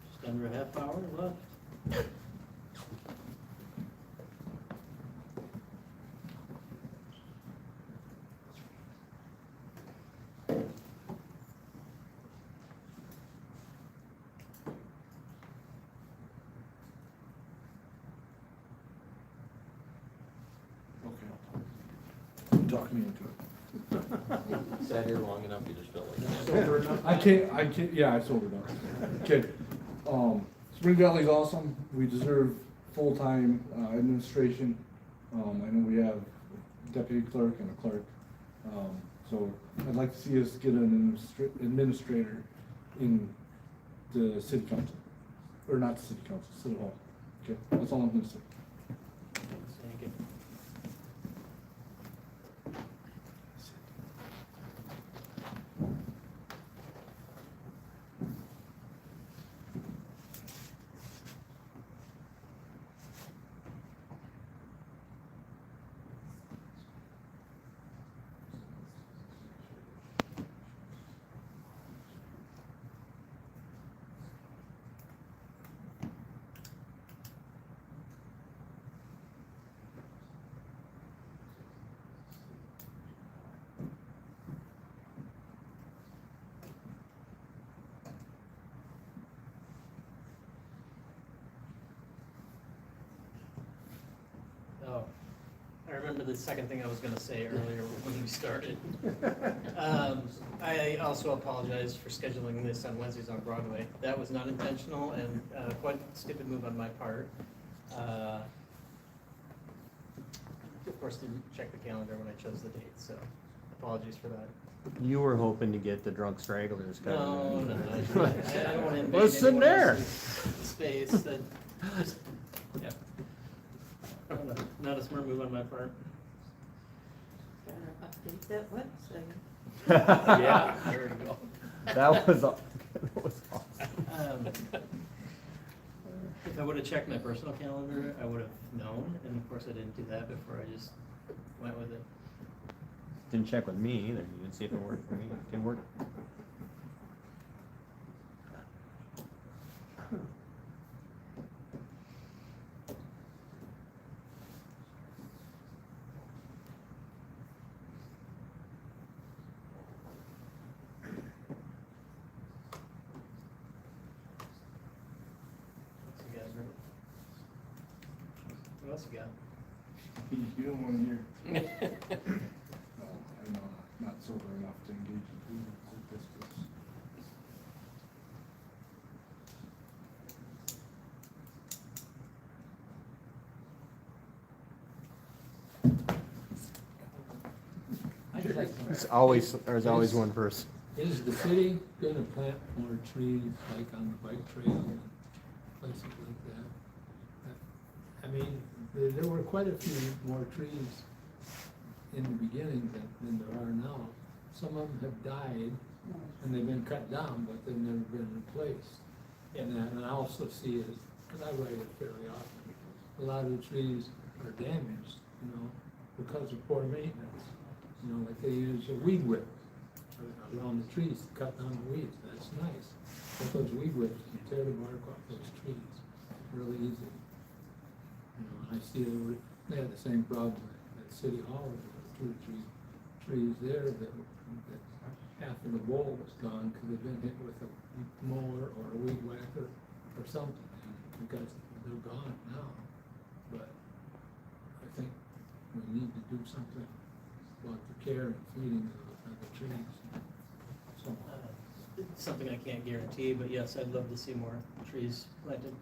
Speaker 3: Just under a half hour left.
Speaker 14: Talk me into it.
Speaker 2: Sat here long enough, you just felt like.
Speaker 14: I can't, yeah, I sobered up. Okay, Spring Valley's awesome, we deserve full-time, administration. I know we have a deputy clerk and a clerk. So I'd like to see us get an administrator in the city council, or not the city council, city hall. Okay, that's all I'm gonna say.
Speaker 3: Thank you. Oh, I remember the second thing I was gonna say earlier when we started. I also apologize for scheduling this on Wednesdays on Broadway. That was not intentional and quite a stupid move on my part. Of course, didn't check the calendar when I chose the date, so apologies for that.
Speaker 1: You were hoping to get the drunk stragglers coming
Speaker 3: No,
Speaker 1: in.
Speaker 3: I don't want to invade
Speaker 1: What's in
Speaker 3: anyone
Speaker 1: there?
Speaker 3: else's space that, yeah. Not a smart move on my part.
Speaker 8: Gotta update that website.
Speaker 3: Yeah, there we go.
Speaker 1: That was awesome.
Speaker 3: If I would have checked my personal calendar, I would have known, and of course I didn't do that before I just went with it.
Speaker 1: Didn't check with me either, you didn't see if it worked for me, it didn't work.
Speaker 3: What's you guys remember? What else you got?
Speaker 14: You don't wanna hear. I'm not sober enough to engage in food like this, but
Speaker 1: It's always, there's always one person.
Speaker 11: Is the city gonna plant more trees, like on the bike trail and places like that? I mean, there were quite a few more trees in the beginning than there are now. Some of them have died, and they've been cut down, but they've never been replaced. And I also see it, because I ride it fairly often, a lot of the trees are damaged, because of poor maintenance. Like they use a weed whip around the trees to cut down the weeds. That's nice. But those weed whips can tear the bark off those trees really easy. I see they had the same problem at City Hall. There were 2 or 3 trees there that half of the bowl was gone because they've been hit with a mower or a weed whacker or something. And because they're gone now. But I think we need to do something about the care and feeding of the trees. So,
Speaker 3: It's something I can't guarantee, but yes, I'd love to see more trees planted.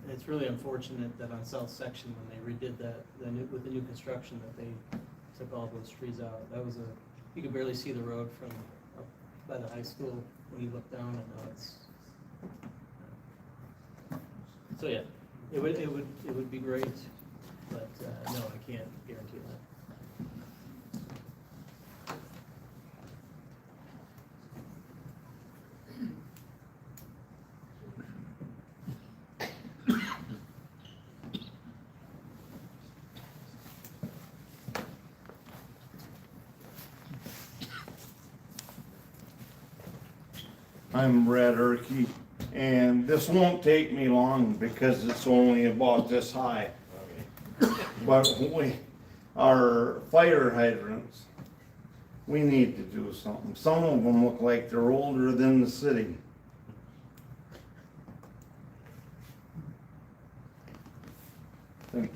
Speaker 3: It's really unfortunate that on South Section, when they redid that, with the new construction, that they took all those trees out. That was you could barely see the road from up by the high school when you look down, and now it's. So yeah, it would be great, but no, I can't guarantee that.
Speaker 15: I'm Brad Erkey, and this won't take me long because it's only about this high. But our fire hydrants, we need to do something. Some of them look like they're older than the city. I think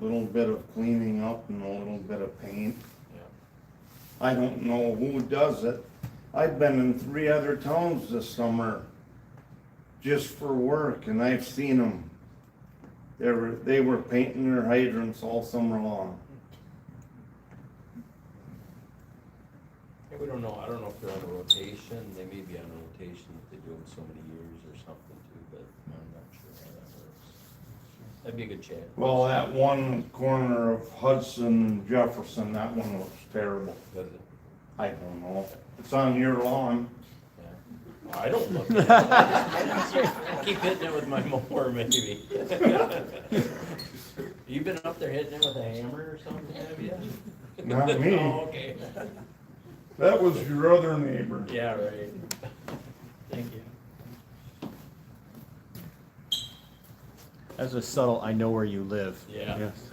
Speaker 15: a little bit of cleaning up and a little bit of paint. I don't know who does it. I've been in 3 other towns this summer just for work, and I've seen them. They were painting their hydrants all summer long.
Speaker 2: We don't know, I don't know if they're on a rotation, they may be on a rotation if they do them so many years or something too, but I'm not sure how that works. That'd be a good chat.
Speaker 15: Well, that one corner of Hudson and Jefferson, that one looks terrible.
Speaker 2: Does it?
Speaker 15: I don't know. It's on your lawn.
Speaker 2: Yeah. I don't look at it. I keep hitting it with my mower maybe. You been up there hitting it with a hammer or something, have you?
Speaker 15: Not me.
Speaker 2: Oh, okay.
Speaker 15: That was your other neighbor.
Speaker 2: Yeah, right. Thank you.
Speaker 1: As a subtle, I know where you live.
Speaker 2: Yeah.
Speaker 1: Yes.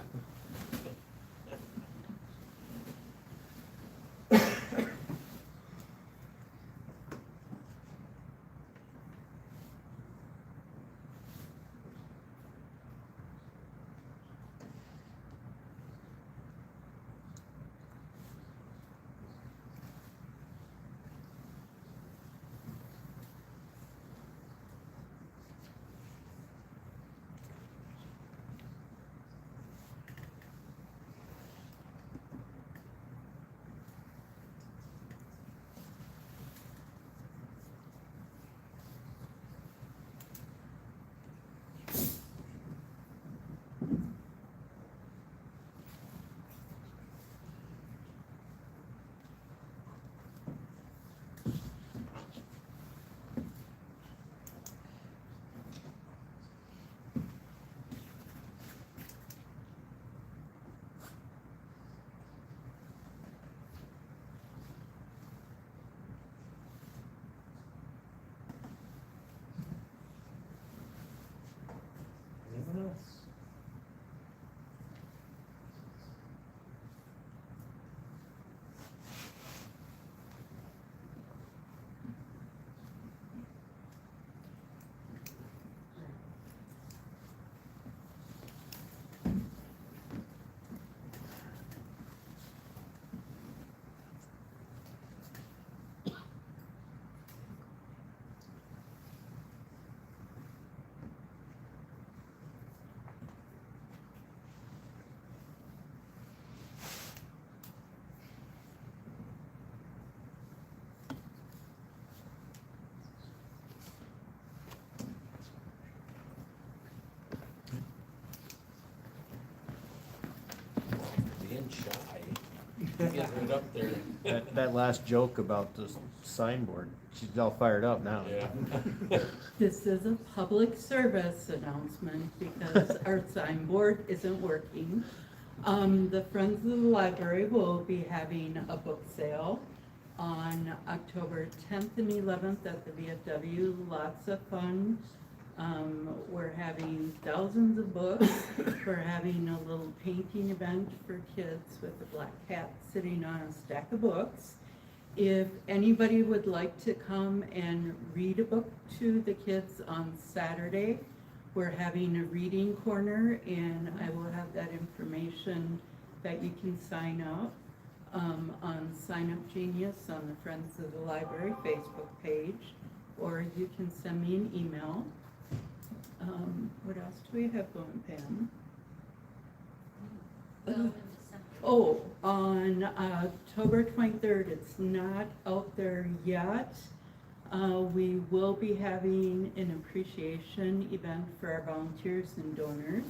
Speaker 1: That last joke about the signboard, she's all fired up now.
Speaker 8: This is a public service announcement because our signboard isn't working. The Friends of the Library will be having a book sale on October 10th and 11th at the VFW. Lots of fun. We're having thousands of books. We're having a little painting event for kids with a black cat sitting on a stack of books. If anybody would like to come and read a book to the kids on Saturday, we're having a reading corner, and I will have that information that you can sign up on Sign Up Genius on the Friends of the Library Facebook page, or you can send me an email. What else do we have going, Pam? Oh, on October 23rd, it's not out there yet. We will be having an appreciation event for our volunteers and donors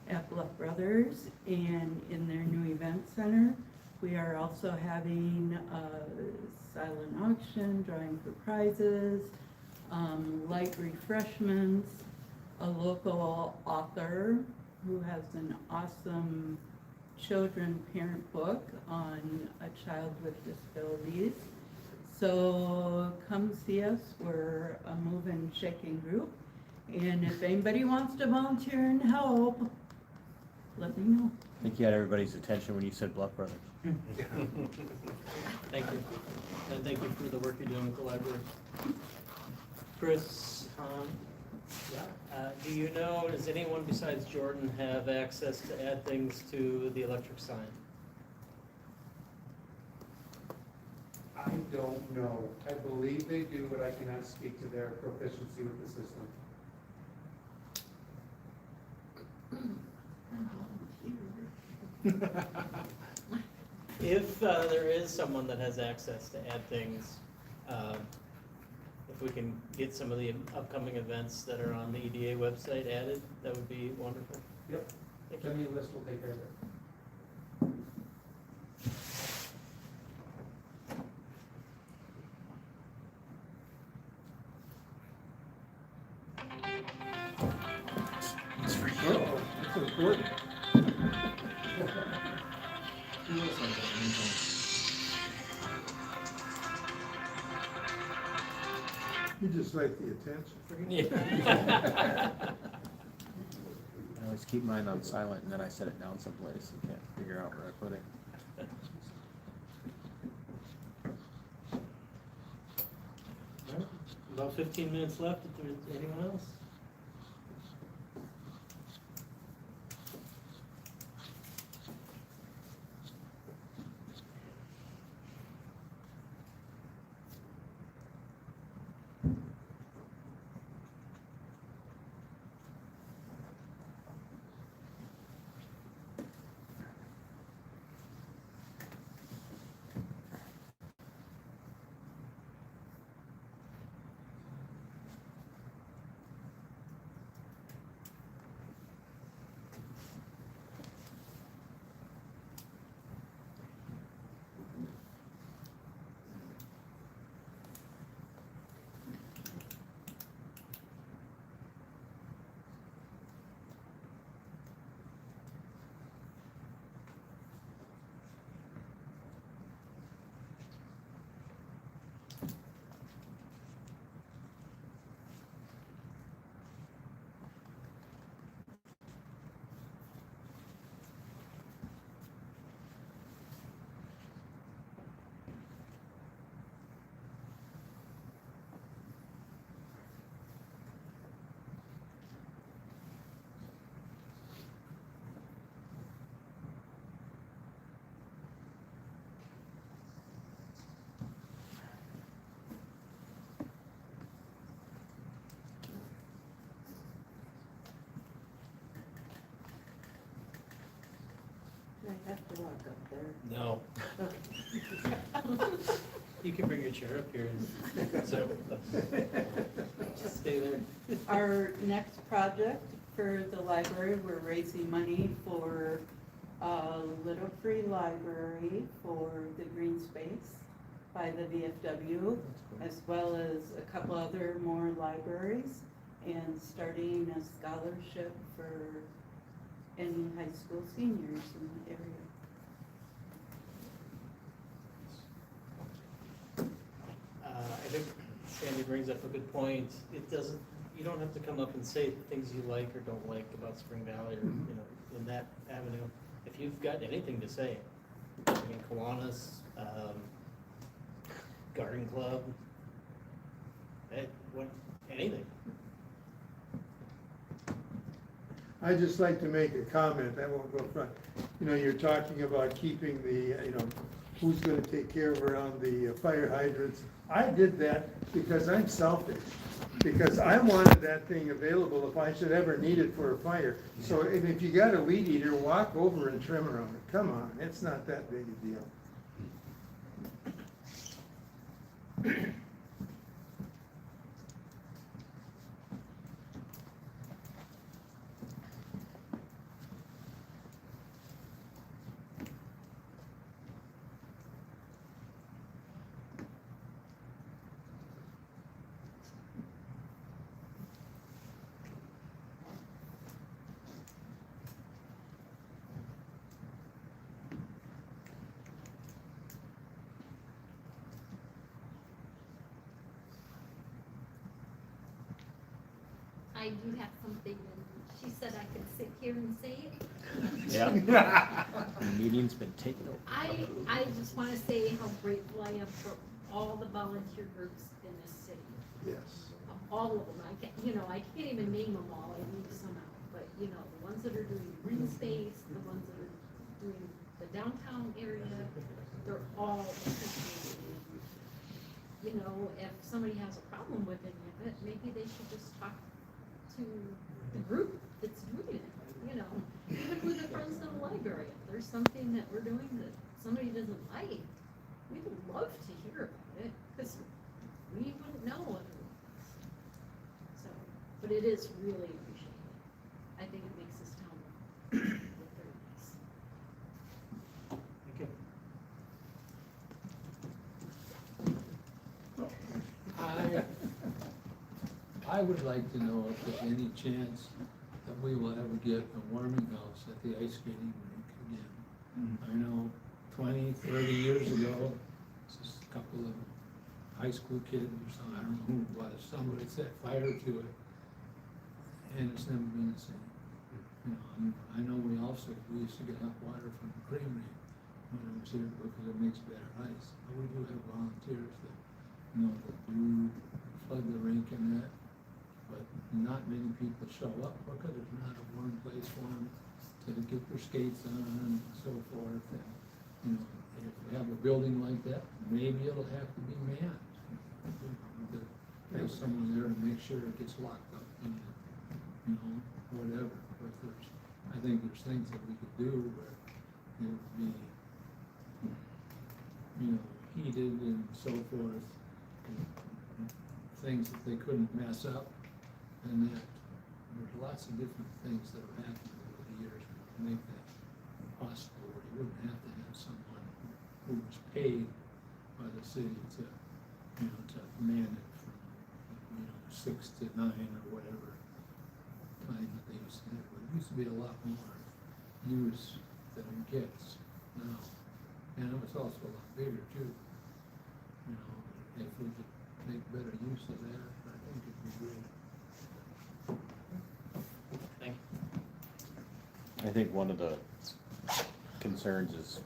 Speaker 8: at Bluff Brothers and in their new event center. We are also having a silent auction, drawing for prizes, light refreshments, a local author who has an awesome children parent book on a child with disabilities. So come see us. We're a move and shaking group. And if anybody wants to volunteer and help, let me know.
Speaker 1: I think you had everybody's attention when you said Bluff Brothers.
Speaker 3: Thank you. And thank you for the work you're doing with the library. Chris, do you know, does anyone besides Jordan have access to add things to the electric sign?
Speaker 13: I don't know. I believe they do, but I cannot speak to their proficiency with the system.
Speaker 3: If there is someone that has access to add things, if we can get some of the upcoming events that are on the EDA website added, that would be wonderful.
Speaker 13: Yep. Send me a list, we'll take care of it.
Speaker 6: Uh-oh, that's important. You just like the attention.
Speaker 1: I always keep mine on silent and then I set it down someplace and can't figure out where I put it.
Speaker 3: About 15 minutes left, if there's anyone else?
Speaker 8: I have to walk up there.
Speaker 3: No. You can bring your chair up here and so just stay there.
Speaker 8: Our next project for the library, we're raising money for a little free library for the green space by the VFW, as well as a couple other more libraries, and starting a scholarship for any high school seniors in the area.
Speaker 3: I think Sandy brings up a good point. It doesn't, you don't have to come up and say things you like or don't like about Spring Valley or, you know, in that avenue. If you've got anything to say, I mean, Kiwanis, Garden Club, anything.
Speaker 6: I'd just like to make a comment, I won't go front. You know, you're talking about keeping the, you know, who's gonna take care of around the fire hydrants. I did that because I'm selfish, because I wanted that thing available if I should ever need it for a fire. So, and if you got a weed eater, walk over and trim around it, come on, it's not that big a deal.
Speaker 16: I do have something, and she said I could sit here and say it.
Speaker 1: Yeah. The meeting's been taken over.
Speaker 16: I just want to say how grateful I am for all the volunteer groups in this city.
Speaker 6: Yes.
Speaker 16: All of them. I can't even name them all. I leave some out. But, the ones that are doing green space, the ones that are doing the downtown area, they're all appreciated. If somebody has a problem with any of it, maybe they should just talk to the group that's doing it, even with the Friends of the Library. If there's something that we're doing that somebody doesn't like, we would love to hear about it, because we wouldn't know otherwise. So, but it is really appreciated. I think it makes this town look very nice.
Speaker 3: Thank you.
Speaker 11: I would like to know if there's any chance that we will ever get a warming house at the ice skating rink again. I know 20, 30 years ago, just a couple of high school kids or something, I don't know who it was, somebody set fire to it, and it's never been the same. I know we used to get hot water from the creamery when I was here because it makes better ice. But we do have volunteers that, that do flood the rink and that. But not many people show up because there's not a warm place for them to get their skates on and so forth. And, if we have a building like that, maybe it'll have to be manned. Have someone there to make sure it gets locked up and, whatever. But I think there's things that we could do where it would be, heated and so forth. And things that they couldn't mess up. And that there's lots of different things that have happened over the years to make that possible, where you wouldn't have to have someone who was paid by the city to man it from, 6 to 9 or whatever time that they used to have. But it used to be a lot more use than it gets now. And it was also a lot bigger too. If we could make better use of that, I think it'd be great.
Speaker 3: Thank you.
Speaker 1: I think one of the concerns is,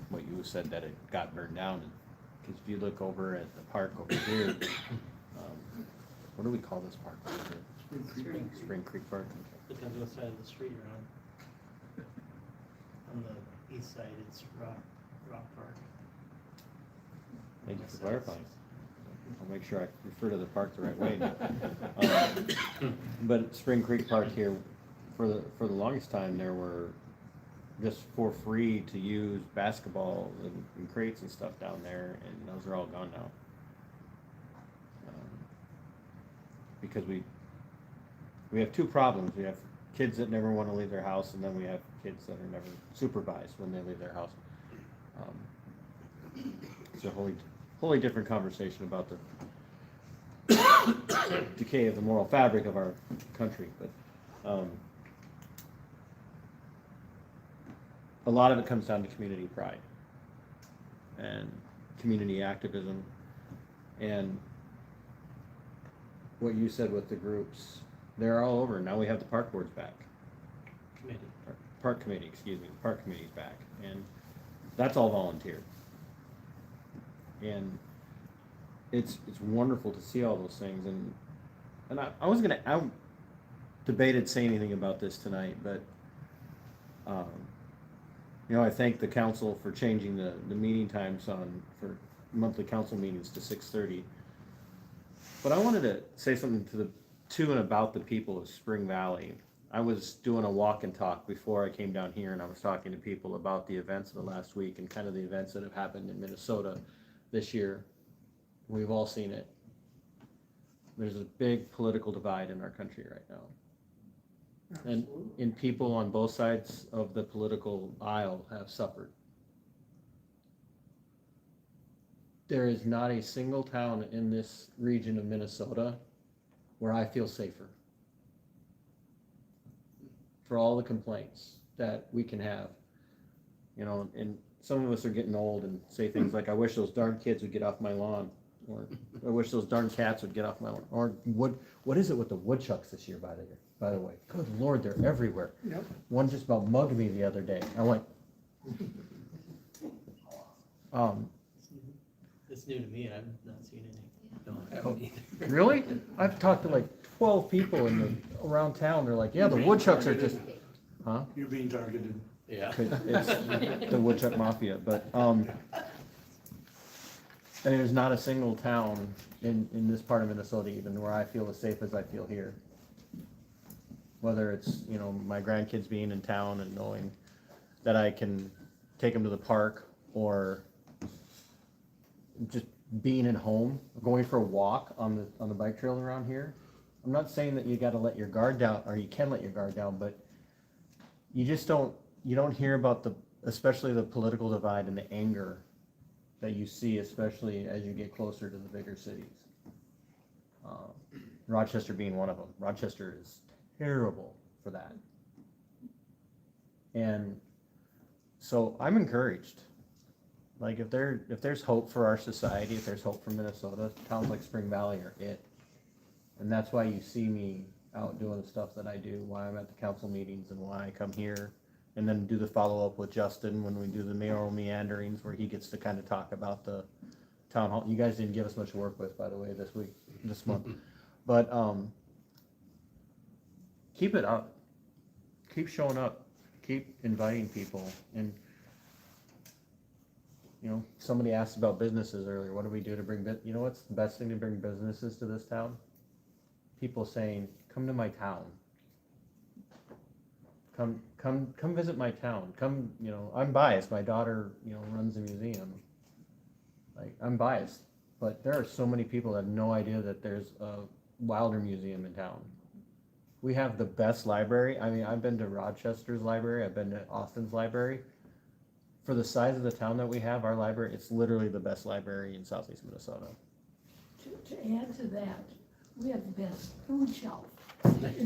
Speaker 1: what you said, that it got burned down. Because if you look over at the park over here, what do we call this park over here? Spring Creek Park.
Speaker 3: Depends what side of the street you're on. On the east side, it's Rock Park.
Speaker 1: Thank you for clarifying. I'll make sure I refer to the park the right way. But Spring Creek Park here, for the longest time, there were just for free to use basketballs and crates and stuff down there, and those are all gone now. Because we have two problems. We have kids that never want to leave their house, and then we have kids that are never supervised when they leave their house. It's a wholly different conversation about the decay of the moral fabric of our country, but a lot of it comes down to community pride and community activism, and what you said with the groups, they're all over. Now we have the park boards back. Park committee, excuse me, park committee's back, and that's all volunteer. And it's wonderful to see all those things, and I debated saying anything about this tonight, but I thank the council for changing the meeting times for monthly council meetings to 6:30. But I wanted to say something to and about the people of Spring Valley. I was doing a walk and talk before I came down here, and I was talking to people about the events of the last week and kind of the events that have happened in Minnesota this year. We've all seen it. There's a big political divide in our country right now. And people on both sides of the political aisle have suffered. There is not a single town in this region of Minnesota where I feel safer. For all the complaints that we can have, and some of us are getting old and say things like, I wish those darn kids would get off my lawn, or I wish those darn cats would get off my lawn, or what is it with the woodchucks this year, by the way? Good Lord, they're everywhere.
Speaker 6: Yep.
Speaker 1: One just about mugged me the other day. I'm like,
Speaker 3: It's new to me, I've not seen any. No, I haven't either.
Speaker 1: really? I've talked to like 12 people around town. They're like, yeah, the woodchucks are just, huh?
Speaker 14: You're being targeted.
Speaker 2: Yeah.
Speaker 1: It's the woodchuck mafia, but and there's not a single town in this part of Minnesota even where I feel as safe as I feel here. Whether it's my grandkids being in town and knowing that I can take them to the park, or just being at home, going for a walk on the bike trail around here. I'm not saying that you got to let your guard down, or you can let your guard down, but you don't hear about especially the political divide and the anger that you see, especially as you get closer to the bigger cities. Rochester being one of them. Rochester is terrible for that. And so I'm encouraged. Like if there's hope for our society, if there's hope for Minnesota, towns like Spring Valley are it. And that's why you see me out doing the stuff that I do, why I'm at the council meetings, and why I come here and then do the follow-up with Justin when we do the mayoral meanderings, where he gets to kind of talk about the town hall. You guys didn't give us much to work with, by the way, this month. But keep it up. Keep showing up. Keep inviting people. And somebody asked about businesses earlier. What do we do to bring what's the best thing to bring businesses to this town? People saying, come to my town. Come visit my town. Come, I'm biased. My daughter, runs a museum. Like, I'm biased. But there are so many people that have no idea that there's a Wilder Museum in town. We have the best library. I mean, I've been to Rochester's library. I've been to Austin's library. For the size of the town that we have, our library, it's literally the best library in southeast Minnesota.
Speaker 9: To add to that, we have the best food shelf.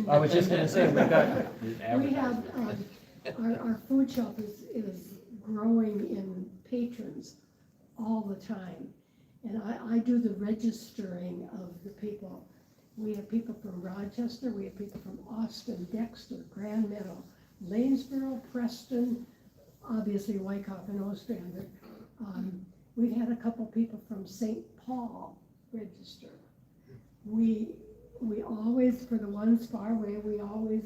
Speaker 1: I was just gonna say, we
Speaker 9: have, our food shelf is growing in patrons all the time. And I do the registering of the people. We have people from Rochester, we have people from Austin, Dexter, Grand Meadow, Lanesboro, Preston, obviously Wyckoff and Ostrander. We've had a couple people from St. Paul register. We always, for the ones far away, we always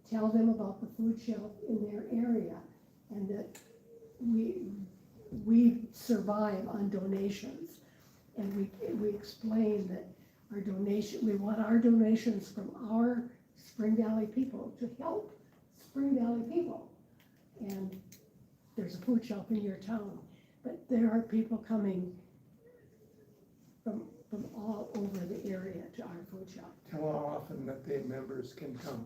Speaker 9: tell them about the food shelf in their area, and that we survive on donations. And we explain that we want our donations from our Spring Valley people to help Spring Valley people. And there's a food shelf in your town, but there are people coming from all over the area to our food shop.
Speaker 6: Tell how often that the members can come.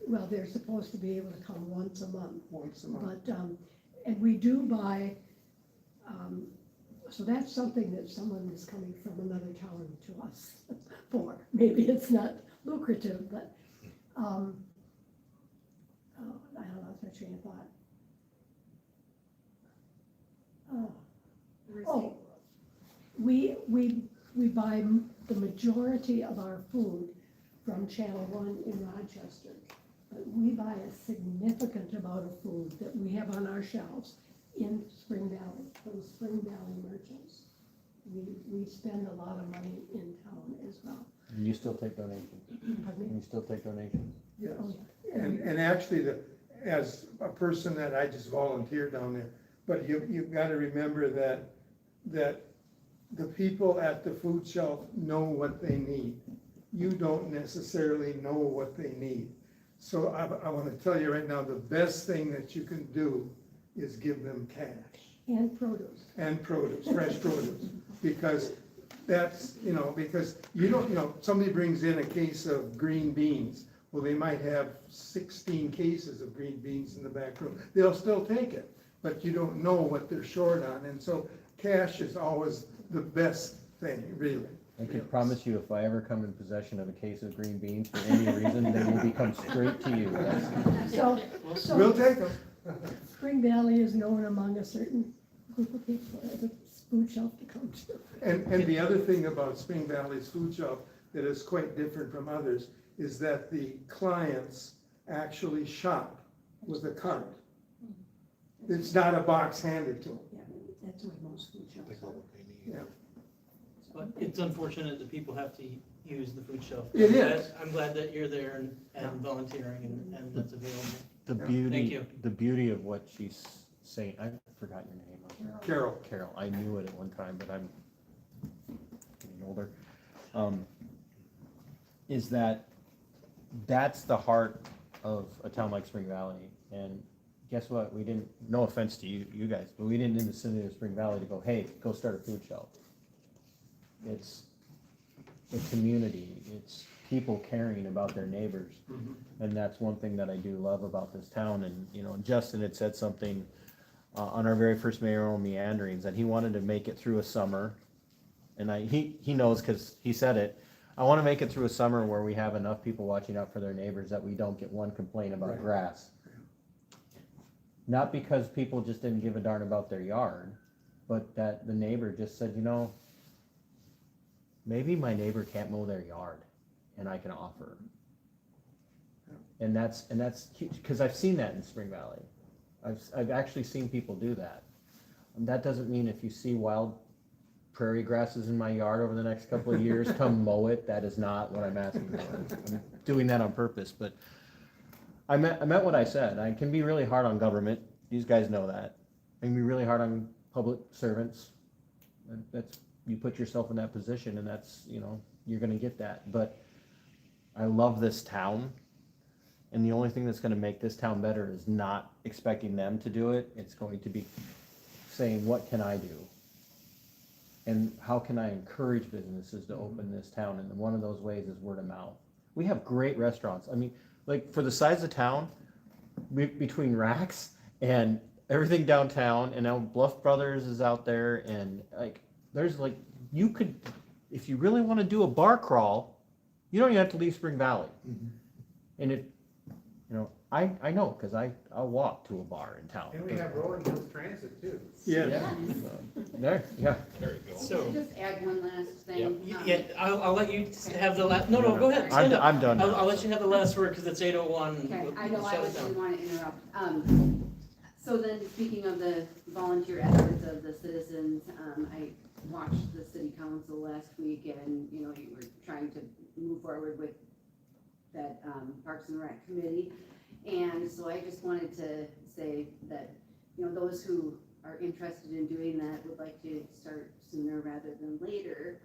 Speaker 9: well, they're supposed to be able to come once a month.
Speaker 6: Once a month.
Speaker 9: But, and we do buy, so that's something that someone is coming from another town to us for. Maybe it's not lucrative, but, I don't know, that's my train of thought. Oh, we buy the majority of our food from Channel One in Rochester. But we buy a significant amount of food that we have on our shelves in Spring Valley, from Spring Valley merchants. We spend a lot of money in town as well.
Speaker 4: And you still take donations?
Speaker 9: Pardon me?
Speaker 4: You still take donations?
Speaker 6: Yes.
Speaker 9: Oh, yeah.
Speaker 6: And actually, as a person that I just volunteered down there, but you've got to remember that the people at the food shelf know what they need. You don't necessarily know what they need. So I want to tell you right now, the best thing that you can do is give them cash.
Speaker 9: And produce.
Speaker 6: And produce, fresh produce, because that's, because you don't, somebody brings in a case of green beans. Well, they might have 16 cases of green beans in the back room. They'll still take it, but you don't know what they're short on. And so cash is always the best thing, really.
Speaker 4: I can promise you, if I ever come in possession of a case of green beans for any reason, they will become straight to you.
Speaker 9: So
Speaker 6: We'll take them.
Speaker 9: Spring Valley is known among a certain group of people as a food shelf to come to.
Speaker 6: And the other thing about Spring Valley's food shelf that is quite different from others is that the clients actually shop with a cart. It's not a box handed to them.
Speaker 9: Yeah, that's what most food shelves are.
Speaker 6: Yeah.
Speaker 3: But it's unfortunate that people have to use the food shelf.
Speaker 6: It is.
Speaker 3: I'm glad that you're there and volunteering and that's available.
Speaker 4: The
Speaker 6: Yeah.
Speaker 4: beauty,
Speaker 3: Thank you.
Speaker 4: the beauty of what she's saying, I forgot your name.
Speaker 6: Carol.
Speaker 4: Carol, I knew it at one time, but I'm getting older. Is that's the heart of a town like Spring Valley. And guess what? We didn't, no offense to you guys, but we didn't in the city of Spring Valley to go, hey, go start a food shelf. It's the community, it's people caring about their neighbors. And that's one thing that I do love about this town. And, Justin had said something on our very first mayoral meanderings, that he wanted to make it through a summer. And he knows, because he said it, I want to make it through a summer where we have enough people watching out for their neighbors that we don't get one complaint about
Speaker 6: Right.
Speaker 4: grass. Not because people just didn't give a darn about their yard, but that the neighbor just said, maybe my neighbor can't mow their yard and I can offer. And that's huge, because I've seen that in Spring Valley. I've actually seen people do that. And that doesn't mean if you see wild prairie grasses in my yard over the next couple of years, come mow it. That is not what I'm asking for. I'm doing that on purpose, but I meant what I said. I can be really hard on government. These guys know that. I can be really hard on public servants. That's, you put yourself in that position, and that's, you're gonna get that. But I love this town, and the only thing that's gonna make this town better is not expecting them to do it. It's going to be saying, what can I do? And how can I encourage businesses to open this town? And one of those ways is word of mouth. We have great restaurants. I mean, like, for the size of town, between Racks and everything downtown, and now Bluff Brothers is out there, and there's you could, if you really want to do a bar crawl, you don't even have to leave Spring Valley. And it, I know, because I'll walk to a bar in town.
Speaker 13: And we have Rolling Hills Transit too.
Speaker 6: Yeah.
Speaker 4: There, yeah.
Speaker 2: There you go.
Speaker 3: So,
Speaker 17: Just add one last thing.
Speaker 3: yeah, I'll let you have the last, no, go ahead. stand up.
Speaker 4: I'm done now.
Speaker 3: I'll let you have the last word because it's 8:01.
Speaker 17: Okay, I know
Speaker 3: We'll
Speaker 17: I
Speaker 3: shut it
Speaker 17: was
Speaker 3: down.
Speaker 17: didn't want to interrupt. So then, speaking of the volunteer efforts of the citizens, I watched the city council last week, and, you were trying to move forward with that Parks and Rec committee. And so I just wanted to say that, those who are interested in doing that would like to start sooner rather than later.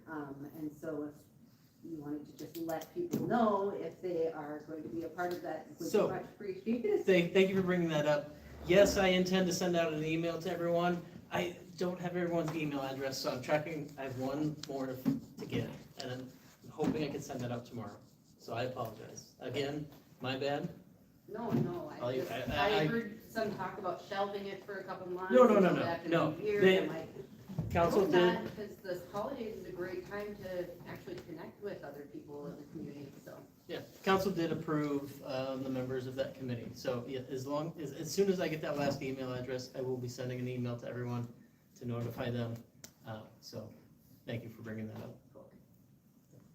Speaker 17: And so if you wanted to just let people know if they are going to be a part of that, would
Speaker 3: So,
Speaker 17: be much appreciated.
Speaker 3: Thank you for bringing that up. Yes, I intend to send out an email to everyone. I don't have everyone's email address, so I'm tracking, I have one more to get, and I'm hoping I can send that out tomorrow. So I apologize. Again, my bad.
Speaker 17: No,
Speaker 3: I'll leave-
Speaker 17: I heard some talk about shelving it for a couple months.
Speaker 3: No.
Speaker 17: until after
Speaker 3: No,
Speaker 17: New Year.
Speaker 3: they-
Speaker 17: I'm like,
Speaker 3: Council
Speaker 17: no,
Speaker 3: did,
Speaker 17: not, because the holidays is a great time to actually connect with other people in the community, so.
Speaker 3: yeah, council did approve, the members of that committee. So, yeah, as soon as I get that last email address, I will be sending an email to everyone to notify them. So, thank you for bringing that up.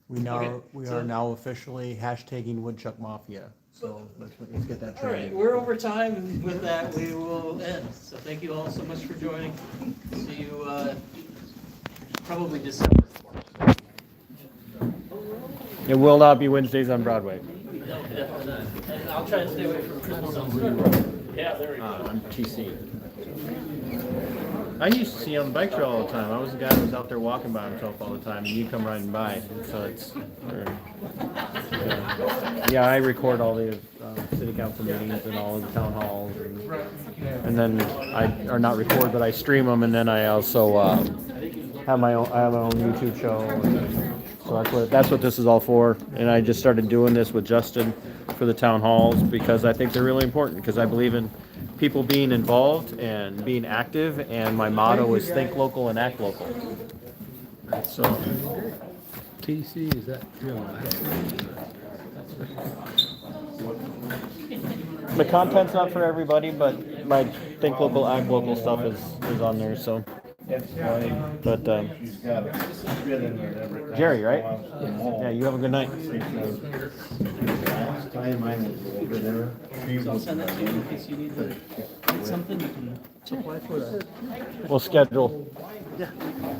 Speaker 1: We
Speaker 3: Okay, so-
Speaker 1: are now officially hashtagging Woodchuck Mafia, so let's get that
Speaker 3: All right,
Speaker 1: trending.
Speaker 3: we're over time, and with that, we will end. So thank you all so much for joining. See you, probably December 4th.
Speaker 4: It will not be Wednesdays on Broadway.
Speaker 3: No, definitely not. And I'll try and stay away from Christmas. Yeah, there we go.
Speaker 4: I'm TC. I used to see you on the bike trail all the time. I was the guy who was out there walking by himself all the time, and you come riding by. So it's, yeah, I record all the city council meetings and all of the town halls, and then or not record, but I stream them, and then I also have my own YouTube show. So that's what this is all for. And I just started doing this with Justin for the town halls because I think they're really important. Because I believe in people being involved and being active, and my motto is think local and act local. So
Speaker 11: TC, is that real?
Speaker 4: the content's not for everybody, but my think local, act local stuff is on there. So, but
Speaker 15: She's got a bit in there every time.
Speaker 4: Jerry, right? Yeah, you have a good night.
Speaker 15: Last time I was over there, she
Speaker 3: I'll
Speaker 15: was.
Speaker 3: send that to you in case you need something. You can apply for that
Speaker 4: We'll schedule.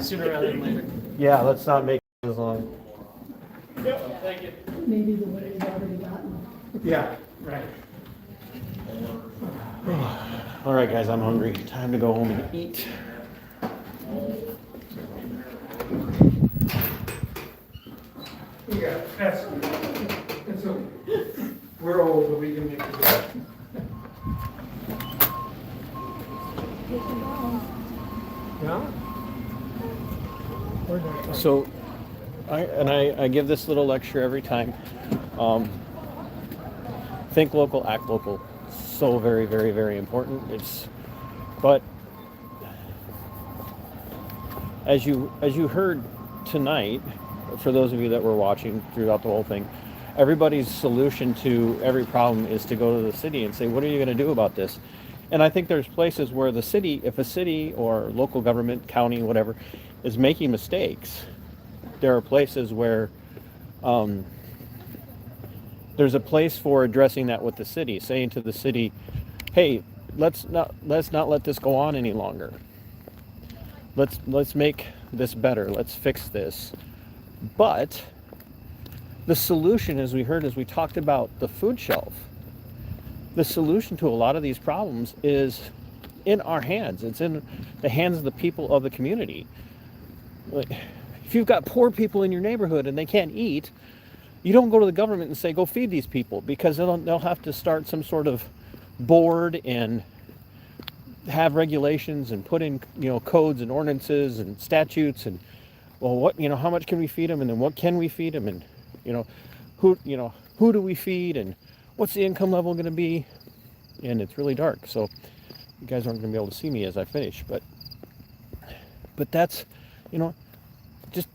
Speaker 3: sooner rather than later.
Speaker 4: Yeah, let's not make it as long.
Speaker 3: Yep, thank you.
Speaker 9: Maybe the one we've already gotten.
Speaker 6: Yeah, right.
Speaker 4: All right, guys, I'm hungry. Time to go home and eat.
Speaker 6: Yeah, that's okay. We're old, but we can make it work. Yeah?
Speaker 4: So, I give this little lecture every time. Think local, act local. So very, very, very important. But as you heard tonight, for those of you that were watching throughout the whole thing, everybody's solution to every problem is to go to the city and say, what are you going to do about this? And I think there's places where the city, if a city or local government, county, whatever, is making mistakes, there are places where there's a place for addressing that with the city, saying to the city, hey, let's not let this go on any longer. Let's make this better. Let's fix this. But the solution, as we heard, as we talked about the food shelf, the solution to a lot of these problems is in our hands. It's in the hands of the people of the community. If you've got poor people in your neighborhood and they can't eat, you don't go to the government and say, go feed these people, because they'll have to start some sort of board and have regulations and put in, codes and ordinances and statutes and, well, how much can we feed them, and then what can we feed them, and, who do we feed, and what's the income level going to be? And it's really dark, so you guys aren't going to be able to see me as I finish, but that's, just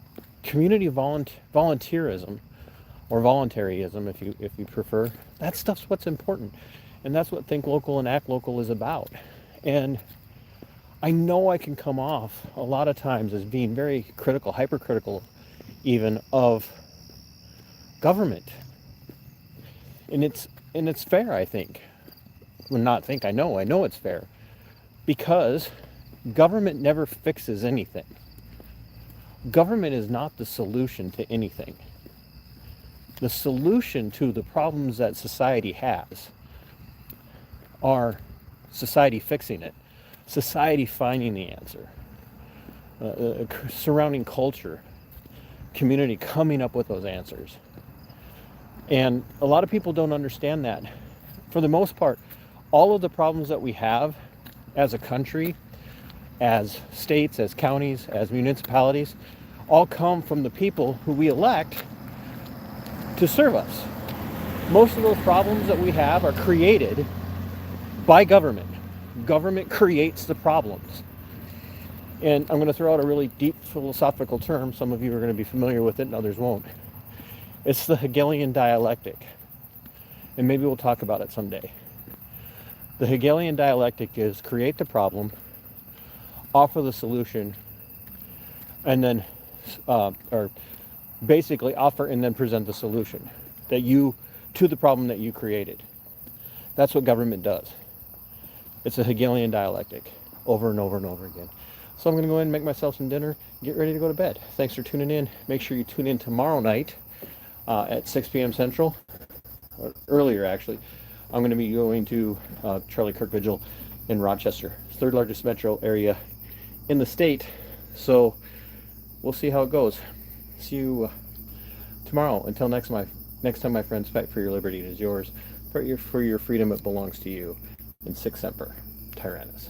Speaker 4: community volunteerism, or voluntaryism if you prefer. That stuff's what's important, and that's what Think Local and Act Local is about. And I know I can come off a lot of times as being very critical, hypercritical even, of government, and it's fair, I think. Well, not think, I know it's fair, because government never fixes anything. Government is not the solution to anything. The solution to the problems that society has are society fixing it, society finding the answer, surrounding culture, community coming up with those answers. And a lot of people don't understand that. For the most part, all of the problems that we have as a country, as states, as counties, as municipalities, all come from the people who we elect to serve us. most of those problems that we have are created by government. Government creates the problems. And I'm going to throw out a really deep philosophical term. Some of you are going to be familiar with it and others won't. It's the Hegelian dialectic. And maybe we'll talk about it someday. The Hegelian dialectic is create the problem, offer the solution, and then, or basically offer and then present the solution to the problem that you created. That's what government does. It's a Hegelian dialectic over and over and over again. So I'm going to go ahead and make myself some dinner, get ready to go to bed. Thanks for tuning in. Make sure you tune in tomorrow night at 6 p.m. Central, or earlier actually. I'm going to be going to Charlie Kirk Vigil in Rochester, third largest metro area in the state. So we'll see how it goes. See you tomorrow. Until next time, my friends, fight for your liberty. It is yours. For your freedom, it belongs to you. And Sic Semper Tyrannis.